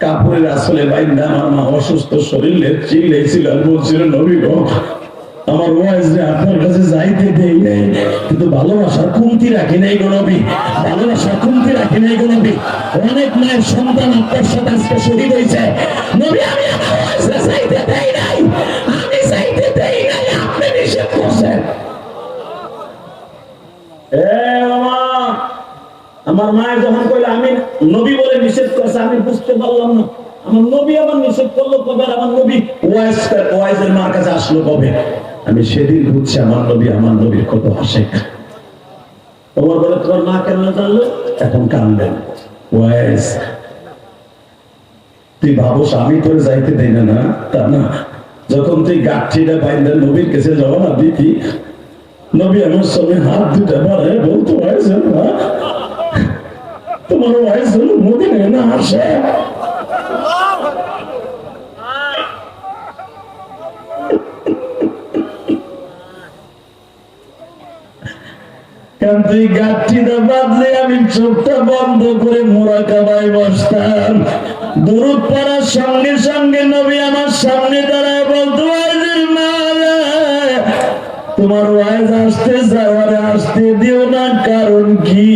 কাপড়ের আসলে বাইন্দা আমার মা অসুস্থ শরীরে চিল্লাইছিল আর বলছিল নবী গো আমার ওয়াইজ আপনার কাছে যাইতে দেই নাই, কিন্তু ভালোবাসার কমতি রাখি নাই গো নবী, ভালোবাসার কমতি রাখি নাই গো নবী। অনেক মায়ের সন্তান আপনার সাথে আজকে শহীদ হয়েছে নবী, আমি আমার ওয়াইজে যাইতে দেই নাই, আমি যাইতে দেই নাই, আপনি নিষেধ করছেন। আমার মায়ের যখন কইলে আমি নবী বলে নিষেধ করছে, আমি বুঝতে পারলাম না আমার নবী আবার নিষেধ করলো কবে, আমার নবী ওয়াইজের মার কাছে আসলো কবে। আমি সেদিন বুঝছি আমার নবী আমার নবীর কত আশেক। তোমার বলে তোমার মা কেন জানলো, এখন কানবেন। ওয়াইজ তুই ভাবস আমি তোর যাইতে দেই না, না তা না। যখন তুই গাঠিটা বাইন্দা নবীর কাছে যাওয়া না দিতি, নবী আমার সঙ্গে হাত দুটা বাড়ায় বলতো ওয়াইজ না তোমার ওয়াইজ মদিনায় না আসে। তুই গাঠটিটা বাদলে আমি চোখটা বন্ধ করে মোরাকাবায় বসতাম, দুরূদ পড়ার সঙ্গে সঙ্গে নবী আমার সামনে দাঁড়ায় বলতো ওয়াইজের মা তোমার ওয়াইজ আসতে যাওয়ারে আসতে দিও না, কারণ কি?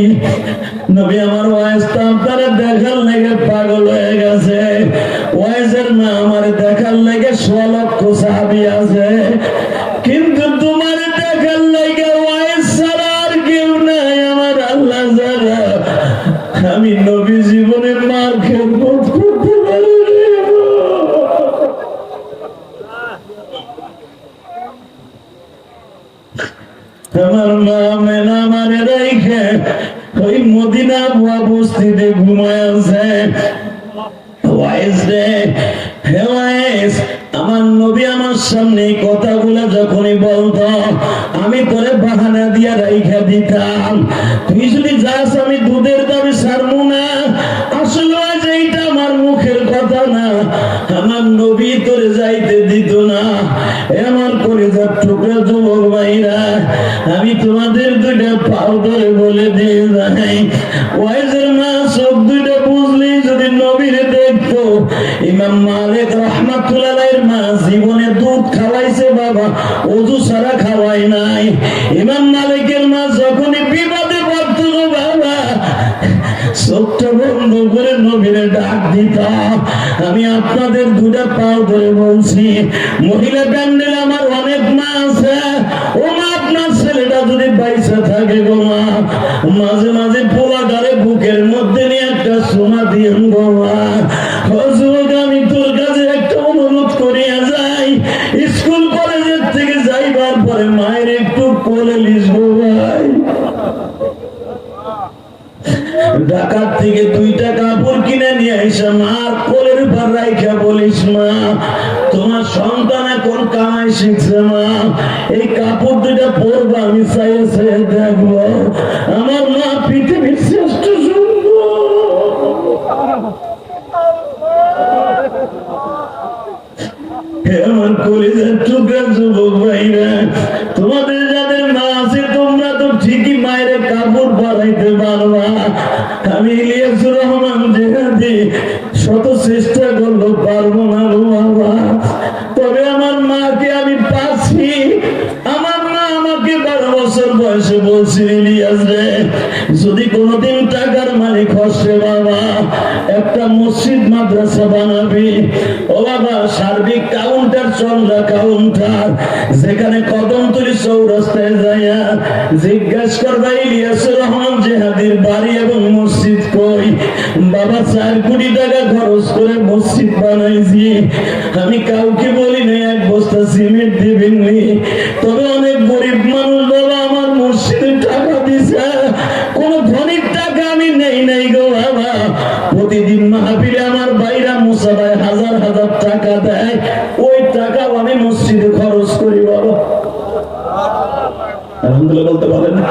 নবী আমার ওয়াইজ তো আপনারা দেখার লেগে পাগল হয়ে গেছে, ওয়াইজের মা আমার দেখার লেগে 100 লক্ষ সাহাবী আছে, কিন্তু তোমার দেখার লেগে ওয়াইজ ছাড়া আর কেউ নাই আমার আল্লাহ ছাড়া। আমি নবী জীবনে মার খেদমত করতে পারি। আমার মা মেনা আমারে রাইখে ওই মদিনা বুয়া বস্তিতে ঘুমায় আছে। ওয়াইজ রে, হে ওয়াইজ, আমার নবী আমার সামনে কথাগুলো যখনই বলতো আমি তোরে বাহানা দিয়া রাইখা দিতাম, তুই যদি যাস আমি দুধের দাবি ছাড়বো না। আসলে এইটা আমার মুখের কথা না, আমার নবী তোরে যাইতে দিত না। আমার কলিজার টুকরা যুবক ভাইরা, আমি তোমাদের দুইটা পাও ধরে বলে দিয়ে যাই, ওয়াইজের মা সব দুইটা বুঝলেই যদি নবীরে দেখতো। ইমাম মালিক রাহমাতুল্লাহ আলাইহির মা জীবনে দুধ খাওয়াইছে বাবা, ওযু ছাড়া খাওয়াই নাই। ইমাম মালিকের মা যখনই বিপদে পড়তো বাবা, চোখটা বন্ধ করে নবীরে ডাক দিতাম। আমি আপনাদের দুটা পাও ধরে বলছি, মহিলা প্যান্ডেল আমার অনেক মা আছে, ও মা আপনার ছেলেটা যদি বাইসা থাকে গো মা, মাঝে মাঝে পোলাটারে বুকের মধ্যে নিয়ে একটা সোনা দিয়ে গো মা। আমি তোর কাছে একটা অনুরোধ করিয়া যাই, স্কুল কলেজের থেকে যাইবার পরে মায়ের একটু কোলে লিখবো ভাই। ঢাকার থেকে 2টা কাপড় কিনে নিয়ে এসে মার কোলের উপর রাইখা বলিস, মা তোমার সন্তান এখন কামাই শিখছে, মা এই কাপড় 2টা পরবো, আমি চাইয়ে চাইয়ে দেখবো আমার মা পৃথিবীর শ্রেষ্ঠ আমার কলিজার টুকরা যুবক ভাইরা, তোমাদের যাদের মা আছে তোমরা তো ঠিকই মায়ের কাপড় পরাইতে পারবা। আমি ইলিয়াসুর রহমান জেহাদি শত চেষ্টা করলো, পারবো না গো বাবা। তবে আমার মাকে আমি পাচ্ছি। আমার মা আমাকে 12 বছর বয়সে বলছে, ইলিয়াস রে যদি কোনোদিন টাকার মালিক হচ্ছে বাবা, একটা মসজিদ মাদ্রাসা বানাবি। ও বাবা, সার্বিক কাউন্টার চন্দ্রা কাউন্টার, যেখানে কদমতলী চৌরাস্তায় যাইয়া জিজ্ঞাস করবা ইলিয়াসুর রহমান জেহাদির বাড়ি এবং মসজিদ কই। বাবা 4 কোটি টাকা খরচ করে মসজিদ বানাইছি। আমি কাউকে বলি নাই 1 বস্তা সিমেন্ট দিবেননি, তবে অনেক গরিব মানুষ বাবা আমার মসজিদে টাকা দিছে, কোন ধনিক টাকা আমি নেই নাই গো বাবা। প্রতিদিন মাহফিলে আমার বাইরা মুসাবায় হাজার হাজার টাকা দেয়, ওই টাকা আমি মসজিদে খরচ করি বাবা। আলহামদুলিল্লাহ বলতে পারেন না?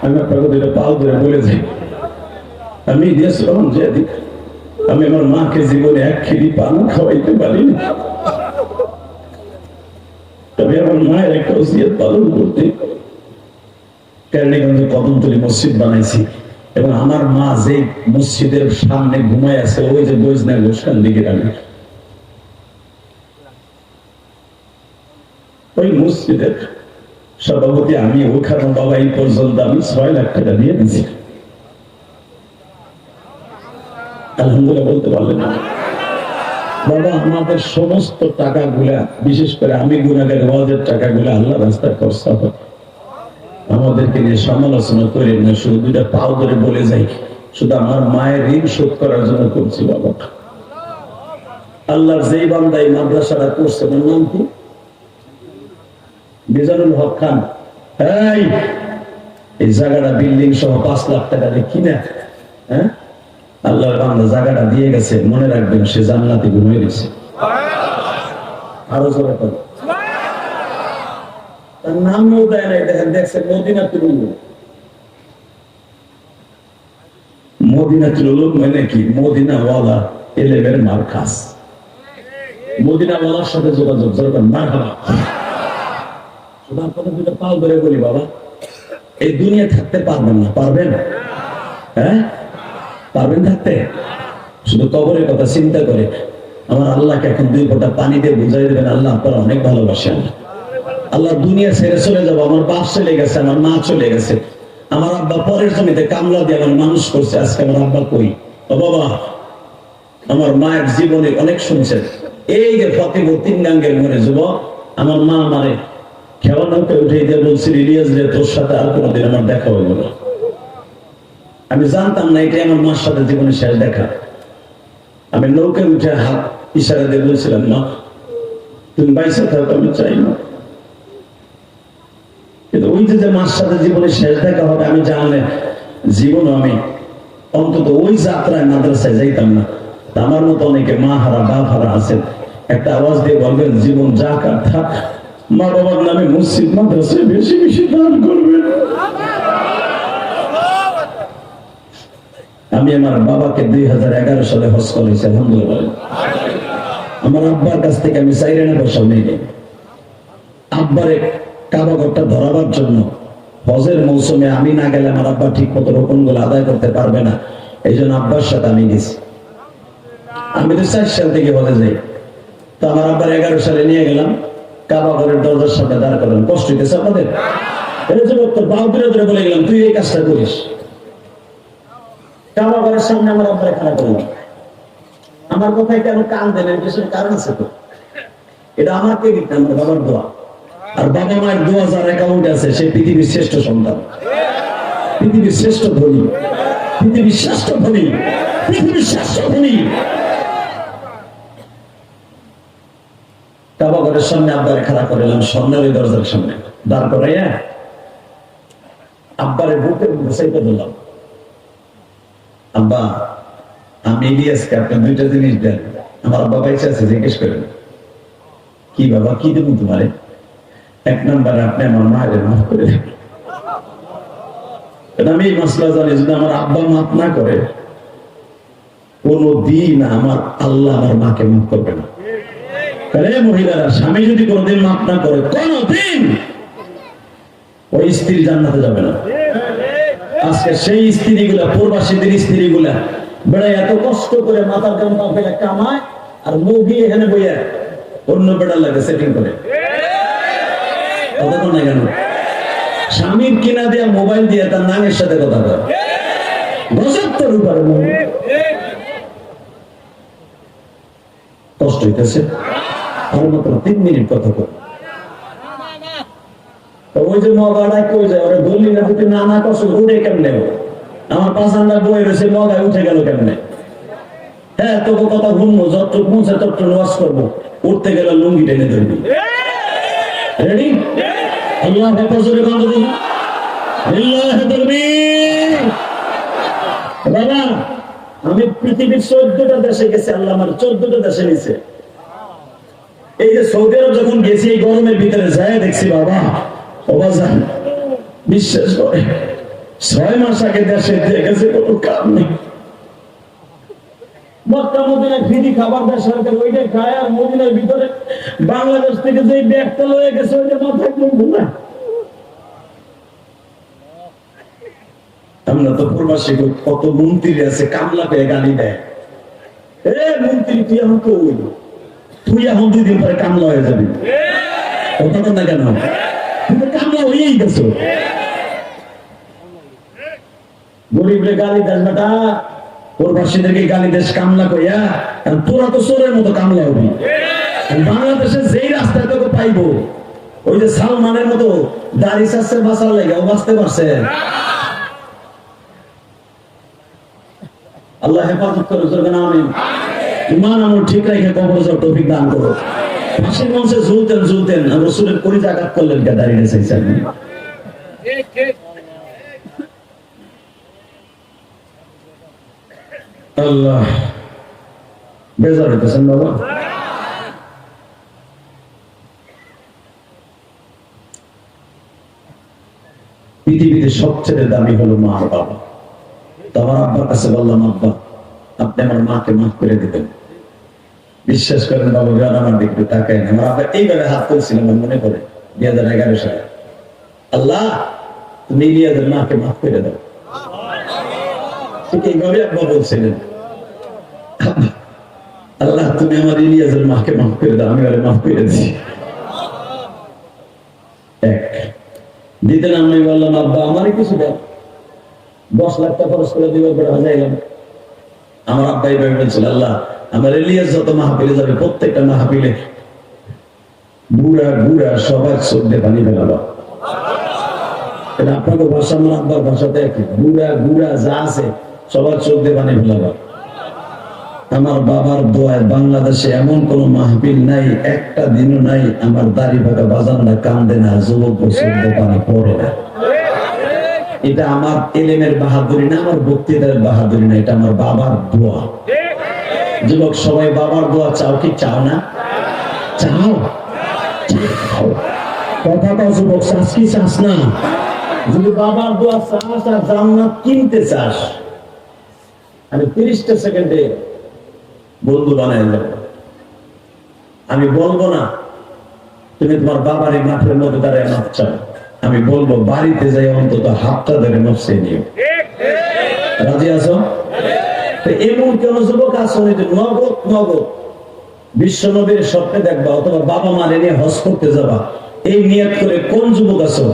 আমি আপনাকে 2টা পাও ধরে বলে যাই, আমি ইলিয়াসুর রহমান জেহাদি, আমি আমার মাকে জীবনে 1 খিরি পান খাওয়াইতে পারিনি, তবে আমার মায়ের একটা ওসিয়ত পালন করতে কেরানীগঞ্জে কদমতলী মসজিদ বানাইছি। এবং আমার মা যে মসজিদের সামনে ঘুমায় আছে, ওই যে বৈজনা গোসান দিকে আমি ওই মসজিদের সভাপতি, আমি ওখানে বাবা এই পর্যন্ত আমি 6 লাখ টাকা দিয়ে দিয়েছি। আলহামদুলিল্লাহ বলতে পারলেন না বাবা? আমাদের সমস্ত টাকাগুলা, বিশেষ করে আমি গুনাহের ওয়াজের টাকাগুলা আল্লাহ রাস্তায় খরচ হবে। আমাদেরকে নিয়ে সমালোচনা করেন না, শুধু 2টা পাও ধরে বলে যাই, শুধু আমার মায়ের ঋণ শোধ করার জন্য করছি বাবা। আল্লাহর যেই বান্দা এই মাদ্রাসাটা করছে, ওর নাম কি? মিজানুল হক খান। এই জায়গাটা বিল্ডিং সহ 5 লাখ টাকা দিয়ে কিনা, হ্যাঁ, আল্লাহর বান্দা জায়গাটা দিয়ে গেছে। মনে রাখবেন, সে জান্নাতে ঘুমিয়ে গেছে। আরো জোরে করে তার নামও দেয় নাই। দেখেন, দেখছেন মদিনাতুল উলুম। মদিনাতুল উলুম মানে কি? মদিনাওয়ালা এলেমের মারকাজ। মদিনাওয়ালার সাথে যোগাযোগ দরকার। মারহাবা। শুধু আপনাদের 2টা পাও ধরে বলি বাবা, এই দুনিয়া থাকতে পারবেন না? পারবেন? হ্যাঁ, পারবেন থাকতে? শুধু কবরের কথা চিন্তা করে আমার আল্লাহকে এখন 2 ফোঁটা পানি দিয়ে বুঝাই দেবেন, আল্লাহ আপনারা অনেক ভালোবাসেন। আল্লাহ দুনিয়া ছেড়ে চলে যাবো, আমার বাপ চলে গেছে, আমার মা চলে গেছে, আমার আব্বা পরের জমিতে কামলা দিয়ে আমার মানুষ করছে, আজকে আমার আব্বা কই? ও বাবা, আমার মায়ের জীবনে অনেক শুনছেন। এই যে ফতেপুর 3 গাঙ্গের মোড়ে যুবক, আমার মা আমারে খেওয়া নৌকে উঠে দিয়ে বলছিল, ইলিয়াস রে তোর সাথে আর কোনোদিন আমার দেখা হইব না। আমি জানতাম না এটাই আমার মার সাথে জীবনের শেষ দেখা। আমি নৌকে উঠে হাত ইশারা দিয়ে বলছিলাম, মা তুমি বাইসে থাকো, আমি চাই না। কিন্তু ওই যে মার সাথে জীবনের শেষ দেখা হবে আমি জানলে জীবন আমি অন্তত ওই যাত্রায় মাদ্রাসায় যাইতাম না। আমার মতো অনেকে মা হারা বাপ হারা আছেন, একটা আওয়াজ দিয়ে বলবেন, জীবন যা কার থাক, মা বাবার নামে মসজিদ মাদ্রাসায় বেশি বেশি দান করবেন। আমি আমার বাবাকে 2011 সালে হজ করেছি, আলহামদুলিল্লাহ। আমার আব্বার কাছ থেকে আমি 4 আনা পয়সা নিই। আব্বারে কাবা ঘরটা ধরাবার জন্য হজের মৌসুমে আমি না গেলে আমার আব্বা ঠিক মতো রোপণ গুলো আদায় করতে পারবে না, এই জন্য আব্বার সাথে আমি গেছি। আমি তো 4 সাল থেকে হজে যাই, তো আমার আব্বার 11 সালে নিয়ে গেলাম, কাবা ঘরের দরজার সামনে দাঁড় করেন। কষ্ট হইতেছে আপনাদের? এটা যে তোর বাউ ধরে ধরে বলে গেলাম, তুই এই কাজটা করিস। কাবা ঘরের সামনে আমার আব্বারে খাড়া করলাম। আমার কথায় কেন কান দেন, এর পিছনে কারণ আছে তো। এটা আমার কে দিতে, আমার বাবার দোয়া। আর বাবা মায়ের 2000 অ্যাকাউন্ট আছে, সে পৃথিবীর শ্রেষ্ঠ সন্তান, পৃথিবীর শ্রেষ্ঠ ধনী, পৃথিবীর শ্রেষ্ঠ ধনী, পৃথিবীর শ্রেষ্ঠ ধনী। কাবা ঘরের সামনে আব্বারে খাড়া করলাম, স্বর্ণের দরজার সামনে দাঁড় করাইয়া আব্বারে বুকে বসাইতে দিলাম। আব্বা আমি ইলিয়াসকে আপনি দুইটা জিনিস দেন। আমার আব্বা পয়সা আছে, জিজ্ঞেস করেন কি বাবা কি দেবো তোমারে? এক নম্বরে আপনি আমার মায়ের মাফ করে দেবেন। আমি এই মশলা জানি, যদি আমার আব্বা মাফ না করে কোনো দিন আমার আল্লাহ আমার মাকে মাফ করবে না। মহিলারা স্বামী যদি কোনোদিন মাফ না করে কোনদিন ওই স্ত্রী জান্নাতে যাবে না। আজকে সেই স্ত্রীগুলা, প্রবাসীদের স্ত্রীগুলা বেড়ায় এত কষ্ট করে মাথার গামটা ফেলে কামায়, আর মুভি এখানে বইয়া অন্য বেড়ার লাগে সেটিং করে। কথা না কেন? স্বামীর কিনা দিয়া মোবাইল দিয়ে তার নামের সাথে কথা বলে, ৭৫ উপরে কষ্ট হইতেছে। আর মাত্র ৩ মিনিট কথা বলে ওই যে মগাড়ায় কই যায়, ওরা বললি না তুই নানা কষ্ট উঠে কেমনে? আমার পাঁচান্ডা বই রয়েছে, মগায় উঠে গেল কেমনে? হ্যাঁ তোকে কথা শুনবো, যতটুকু পৌঁছে ততটুকু ওয়াজ করবো, উঠতে গেলে লুঙ্গি টেনে ধরবি। রেডি? আল্লাহ বাবা, আমি পৃথিবীর 14টা দেশে গেছি, আল্লাহ আমার 14টা দেশে নিছে। এই যে সৌদি আরব যখন গেছি, এই গরমের ভিতরে যায় দেখছি বাবা অবাজান বিশ্বাস করে 6 মাস আগে দেশে গেছে, কোনো কাম নেই। মক্কা মদিনায় ফ্রি খাবার দেয় সরকার, ওইটা খায়। আর মদিনার ভিতরে বাংলাদেশ থেকে যে ব্যাগটা লয়ে গেছে ওইটা মাথায় করবো না। আমরা তো প্রবাসী, কত মন্ত্রী আছে কামলা পেয়ে গালি দেয়, এ মন্ত্রী তুই এখন কই, তুই এখন 2 দিন পরে কামলা হয়ে যাবি। কথা না কেন? তুমি কামলা হয়েই গেছো। গরিবরে গালি দেশ বেটা, প্রবাসীদেরকে গালি দেশ কামলা কইয়া, তোরা তো চোরের মতো কামলা হবি। বাংলাদেশে যেই রাস্তায় তোকে পাইবো, ওই যে সালমানের মতো দাড়ি চাচ্ছে বাঁচার লাগে, ও বাঁচতে পারছে। আল্লাহ হেফাজত করে, জোরবেন আমিন। ইমান আমল ঠিক রেখে কবর যাও, তৌফিক দান করো। ফাঁসির মঞ্চে ঝুলতেন রাসূলের কলিজা আঘাত করলেন, কে দাঁড়িয়ে চাইছেন? আল্লাহ বেজার হইতেছেন বাবা। পৃথিবীতে সবচেয়ে দামি হলো মা আর বাবা। তো আমার আব্বার কাছে বললাম, আব্বা আপনি আমার মাকে মাফ করে দিবেন। বিশ্বাস করেন বাবা, যারা আমার দিকে তাকায় না, আমার আব্বা এইভাবে হাত তুলছিলাম, মনে করে 2011 সালে, আল্লাহ তুমি ইলিয়াসের মাকে মাফ করে দাও। ঠিক এইভাবে আব্বা বলছিলেন, আল্লাহ তুমি আমার ইলিয়াসের মাকে মাফ করে দাও, আমি ওরে মাফ করে দিচ্ছি। এক দিতে নাম আমি বললাম, আব্বা আমারই কিছু দাও, 10 লাখ টাকা খরচ করে দিব, যাইলাম। আমার আব্বা এইভাবে বলছিল, আল্লাহ আমার ইলিয়াস যত মাহফিলে যাবে, প্রত্যেকটা মাহফিলে বুড়া বুড়া সবার চোখ দিয়ে পানি ফেলাবা। এটা আপনাকে ভাষা, আমার আব্বার ভাষাতে একই, বুড়া বুড়া যা আছে সবার চোখ দিয়ে পানি ফেলাবা। আমার বাবার দোয়ায় বাংলাদেশে এমন কোন মাহফিল নাই, একটা দিনও নাই আমার দাড়ি ভাগা বাজানরা কান্দে না, যুবক চোখ দিয়ে পানি পড়ে না। এটা আমার এলেমের বাহাদুরি না, আমার বক্তৃতার বাহাদুরি না, এটা আমার বাবার দোয়া। যুবক সবাই বাবার দোয়া চাও কি চাও না? চাও। কথা তো যুবক, চাস কি চাস না? যদি বাবার দোয়া চাস আর জান্নাত কিনতে চাস, আমি 30টা সেকেন্ডে বন্ধু বানাই দেব। আমি বলবো না তুমি তোমার বাবার এই মাঠের মধ্যে দাঁড়িয়ে মাপ চাও, আমি বলবো বাড়িতে যাই অন্তত হাতটা ধরে মাপছে নিও। রাজি আছো? এমন কোন যুবক আছো নগদ নগদ বিশ্ব নবীর স্বপ্নে দেখবা, অথবা বাবা মারে নিয়ে হজ করতে যাবা, এই নিয়ত করে কোন যুবক আছো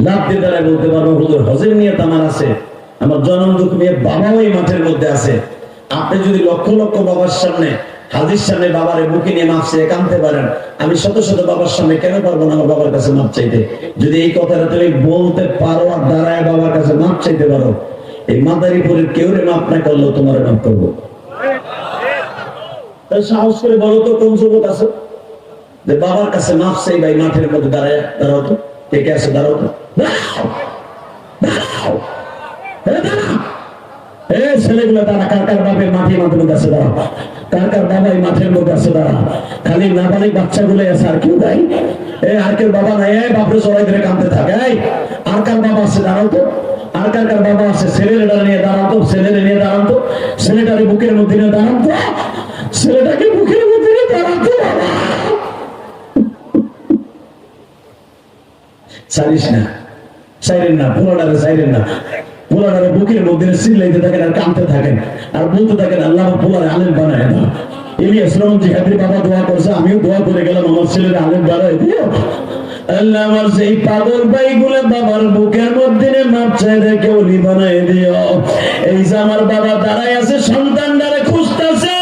লাভ দিয়ে দাঁড়ায় বলতে পারবো, হুজুর হজের নিয়ত আমার আছে, আমার জনম দুঃখ নিয়ে বাবাও এই মাঠের মধ্যে আছে। আপনি যদি লক্ষ লক্ষ বাবার সামনে, হাজির সামনে বাবারে বুকে নিয়ে মাপ চেয়ে কাঁদতে পারেন, আমি শত শত বাবার সামনে কেন পারবো না আমার বাবার কাছে মাপ চাইতে? যদি এই কথাটা তুমি বলতে পারো আর দাঁড়ায় বাবার কাছে মাপ চাইতে পারো, এই মাদারীপুরের কেউ রে মাপ না করলেও তোমার মাপ করবো। সাহস করে বলো তো কোন যুবক আছে যে বাবার কাছে মাপ চাই ভাই মাঠের মধ্যে দাঁড়ায়? দাঁড়াও তো, কে কে আছে? দাঁড়াও তো, দাঁড়াও, দাঁড়াও, দাঁড়াও। এ ছেলেগুলো তারা কার কার বাপের মাঠে মাঠের মধ্যে আছে দাঁড়া, কার কার বাবা এই মাঠের মধ্যে আছে দাঁড়া। খালি নাবালিক বাচ্চাগুলো আছে, আর কেউ নাই। এ আর কেউ বাবা নাই, এই বাপরে চড়াই ধরে কাঁদতে থাকে। এই আর কার বাবা আছে দাঁড়াও তো, আর কার কার বাবা আছে, ছেলেটা নিয়ে দাঁড়ান তো, ছেলেটা নিয়ে দাঁড়ান তো, ছেলেটারে বুকের মধ্যে নিয়ে দাঁড়ান তো, ছেলেটাকে বুকের মধ্যে নিয়ে দাঁড়ান তো বাবা। সারিস না, সাইরেন না, পুরোটারে সাইরেন না, পুরোটারে বুকের মধ্যে চিল্লাইতে থাকেন আর কাঁদতে থাকেন আর বলতে থাকেন আল্লাহ আমার পুরারে আলেম বানায় না। ইলিয়াস রহমান জিহাদির বাবা দোয়া করছে, আমিও দোয়া করে গেলাম আমার ছেলের আলেম বানায় দিও আল্লাহ। আমার সেই পাগল ভাইগুলো বাবার বুকের মধ্যে মাপ চাই রেখে ওলি বানায় দিও। এই যে আমার বাবা দাঁড়ায় আছে, সন্তান দ্বারা খুঁজতেছে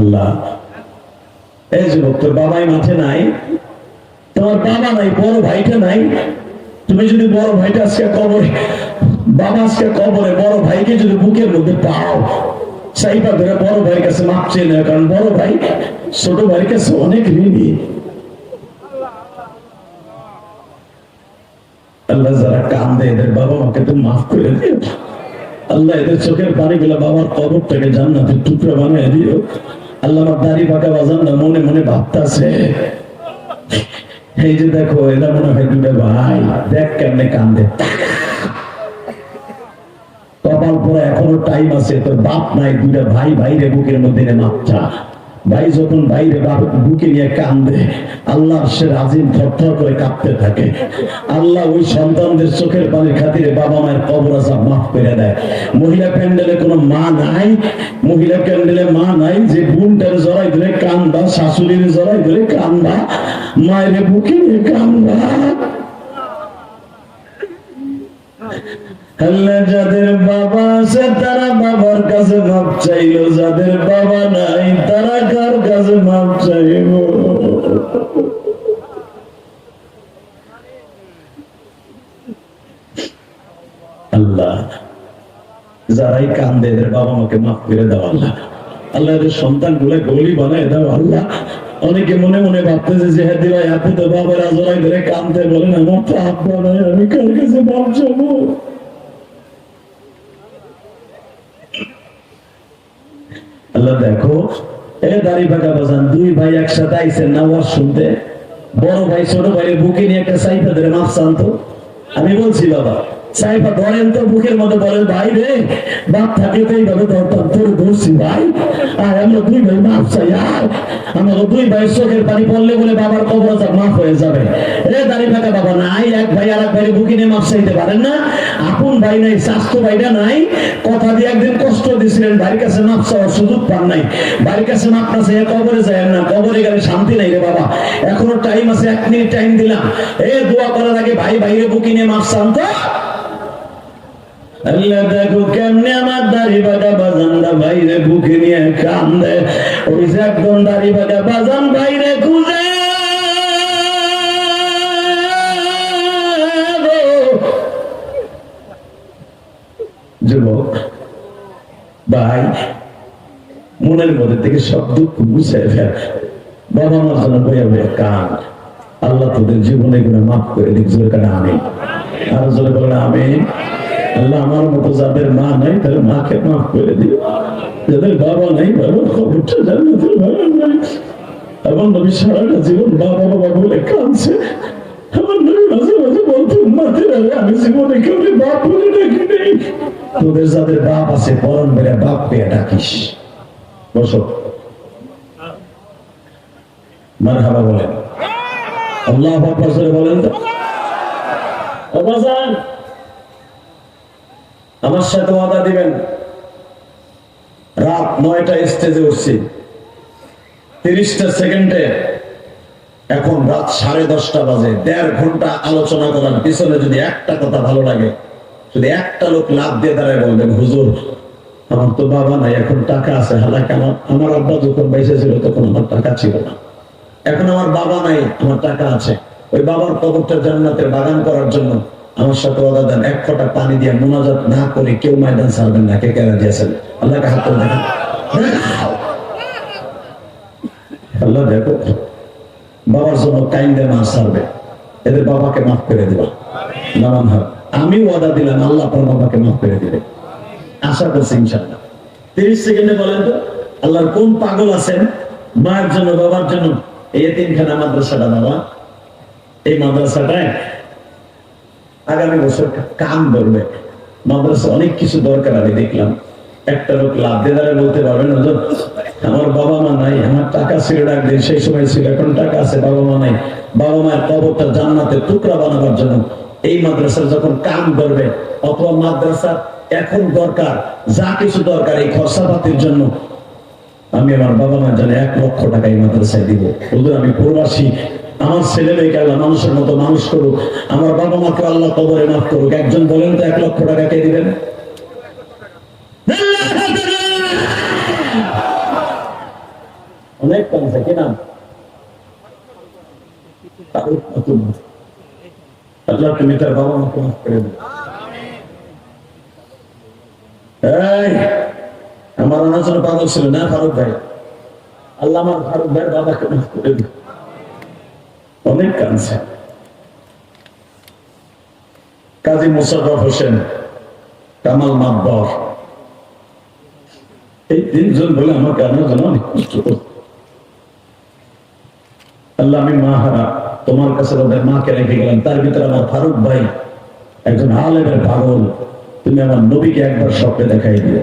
আল্লাহ। এই যুবক, তোর বাবাই মাঠে নাই, তোমার বাবা নাই, বড় ভাইটা নাই। তুমি যদি বড় ভাইটা আজকে কবরে, বাবা আজকে কবরে, বড় ভাইকে যদি বুকের মধ্যে পাও, চাইবা ধরে বড় ভাইয়ের কাছে মাপ চেয়ে নেয়, কারণ বড় ভাই ছোট ভাইয়ের কাছে অনেক ঋণী। আল্লাহ যারা কান্দে এদের বাবা মাকে তুমি মাফ করে দিও আল্লাহ। এদের চোখের পানি গুলা বাবার কবরটাকে জান্নাতের টুকরা বানিয়ে দিও আল্লাহ। আমার দাড়ি পাকা বাজান না মনে মনে ভাবতাছে, এই যে দেখো এরা মনে হয় দুটা ভাই, দেখ কেমনে কান্দে। কপাল পরে এখনো টাইম আছে, তোর বাপ নাই, দুটা ভাই বাইরে বুকের মধ্যে মাপচা। ভাই যখন বাইরে বাপ বুকে নিয়ে কান্দে, আল্লাহ সে রাজিম থরথর করে কাঁপতে থাকে। আল্লাহ ওই সন্তানদের চোখের পানির খাতিরে বাবা মায়ের কবর আযাব মাফ করে দেয়। মহিলা প্যান্ডেলে কোনো মা নাই, মহিলা প্যান্ডেলে মা নাই যে বোনটারে জড়াই ধরে কান্দা, শাশুড়ির জড়াই ধরে কান্দা, মায়ের বুকে নিয়ে কান্দা। আল্লাহ যাদের বাবা আছে তারা বাবার কাছে মাপ চাইলো, যাদের বাবা নাই তারা কার কাছে মাপ চাইব। আল্লাহ যারাই কান্দে এদের বাবা মাকে মাফ করে দাও আল্লাহ। আল্লাহ এদের সন্তান গুলো গলি বানায় দাও আল্লাহ। অনেকে মনে মনে ভাবতেছে যে হ্যাঁ ভাই আপনি তো বাবার আজরাই ধরে কান্দতে বলেন, আমার তো আব্বা নাই, আমি কার কাছে মাপ চাবো। আল্লাহ দেখো এ দাড়ি পাকা বাজান, দুই ভাই একসাথে আইসেন না ওয়াজ শুনতে, বড় ভাই ছোট ভাইয়ের বুকে নিয়ে একটা সাইফা ধরে মাপ চান তো। আমি বলছি বাবা সাইফা ধরেন তো বুকের মধ্যে, বলেন ভাই রে বাপ থাকলে তো এইভাবে ধরতাম, তোর ধরছি ভাই। আর আমরা দুই ভাই মাপ চাই, আর আমাকে দুই ভাই চোখের পানি পড়লে বলে বাবার কবর আযাব মাফ হয়ে যাবে। এ দাড়ি পাকা বাবা নাই, এক ভাই আর এক ভাইয়ের বুকে নিয়ে মাপ চাইতে পারেন না? আপন ভাই নাই, স্বাস্থ্য ভাইটা নাই, কথা দিয়ে একদিন কষ্ট দিয়েছিলেন, বাড়ির কাছে মাপ চাওয়ার সুযোগ পান নাই, বাড়ির কাছে মাপ না চাই কবরে যায় না, কবরে গেলে শান্তি নাই রে বাবা। এখনো টাইম আছে, 1 মিনিট টাইম দিলাম। এ দোয়া করার আগে ভাই ভাইয়ের বুকে নিয়ে মাপ চান তো। আল্লাহ দেখো কেমনে আমার দাড়ি বাঁকা বাজানরা বাইরে বুকে নিয়ে কান্দে, ওই যে একদম দাড়ি বাঁকা বাজান বাইরে খুঁজে যুবক ভাই, মনের মধ্যে থেকে সব দুঃখ মুছে ফেল, বাবা মার জন্য বইয়া বইয়া কান। আল্লাহ তোদের জীবনে গুলো মাফ করে দিক, জোরে কানে আমিন, আর জোরে বলে আমিন। আল্লাহ আমার মতো যাদের মা নাই তাদের মাকে মাফ করে দিও, যাদের বাবা নাই বাবার খবরটা জান্নাতুল বাবা নাই। আমার নবী সারাটা জীবন বাবা বাবা বলে কাঁদছে। আমার নবী মাঝে মাঝে বলতো উম্মতের আমি জীবনে কেউ বাপ বলে ডাকি নেই। তোদের যাদের বাপ আছে পরম বেড়ে বাপ পেয়ে ডাকিস। বসো, মারহাবা বলেন, আল্লাহু আকবার বলেন তো। আবাজান আমার সাথে ওয়াদা দিবেন, রাত 9টা স্টেজে উঠছি, 30টা সেকেন্ডে, এখন রাত 10:30 বাজে। 1.5 ঘন্টা আলোচনা করার পিছনে যদি একটা কথা ভালো লাগে, যদি একটা লোক লাভ দিয়ে দাঁড়ায় বলবেন হুজুর আমার তো বাবা নাই, এখন টাকা আছে। হালাকি আমার আব্বা যখন বেঁচে ছিল তখন আমার টাকা ছিল না, এখন আমার বাবা নাই, আমার টাকা আছে। ওই বাবার কবরটা জান্নাতের বাগান করার জন্য আমার সাথে ওয়াদা দেন, 1 ফোঁটা পানি দিয়ে মুনাজাত না করে কেউ ময়দান ছাড়বেন না। কে কেনা দিয়েছেন? আল্লাহকে হাত করে দেখেন। আল্লাহ দেখো বাবার জন্য কাইন্দে মা ছাড়বে, এদের বাবাকে মাফ করে দিবা। নামান হাত আমি ওয়াদা দিলাম আল্লাহ আপনার বাবাকে মাফ করে দেবে, আশা করছি ইনশাআল্লাহ। 30 সেকেন্ডে বলেন তো আল্লাহর কোন পাগল আছেন মায়ের জন্য বাবার জন্য এই তিনখানা মাদ্রাসাটা বাবা, এই মাদ্রাসাটায় আগামী বছর কাম ধরবে। মাদ্রাসা অনেক কিছু দরকার আমি দেখলাম। একটা লোক লাভ দেদারে বলতে পারবেন হুজুর আমার বাবা মা নাই, আমার টাকা ছিল একদিন সেই সময় ছিল, এখন টাকা আছে বাবা মা নাই, বাবা মায়ের কবরটা জান্নাতের টুকরা বানাবার জন্য এই মাদ্রাসার যখন কাম ধরবে অথবা মাদ্রাসার এখন দরকার যা কিছু দরকার এই খরচাপাতির জন্য আমি আমার বাবা মার জন্য 1 লক্ষ টাকা এই মাদ্রাসায় দিব। হুজুর আমি প্রবাসী, আমার ছেলে মেয়েকে আল্লাহ মানুষের মতো মানুষ করুক, আমার বাবা মাকে আল্লাহ কবরে মাফ করুক। একজন বলেন তো 1 লক্ষ টাকা কে দিবেন? অনেক কম আছে কি নাম? আল্লাহ তুমি তার বাবা মাকে মাফ করে দেবে। আমার অনাচর পাগল ছিল না ফারুক ভাই, আল্লাহ আমার ফারুক ভাইয়ের বাবাকে মাফ করে দিবে। অনেক কাঁদছে। কাজী মোশাররফ হোসেন, কামাল মাব্বর, এই 3 জন বলে আমাকে আমার জন্য অনেক কষ্ট করত। আল্লাহ আমি মা হারা, তোমার কাছে ওদের মাকে রেখে গেলাম, তার ভিতরে আমার ফারুক ভাই একজন আলেমের পাগল, তুমি আমার নবীকে একবার স্বপ্নে দেখাই দিও।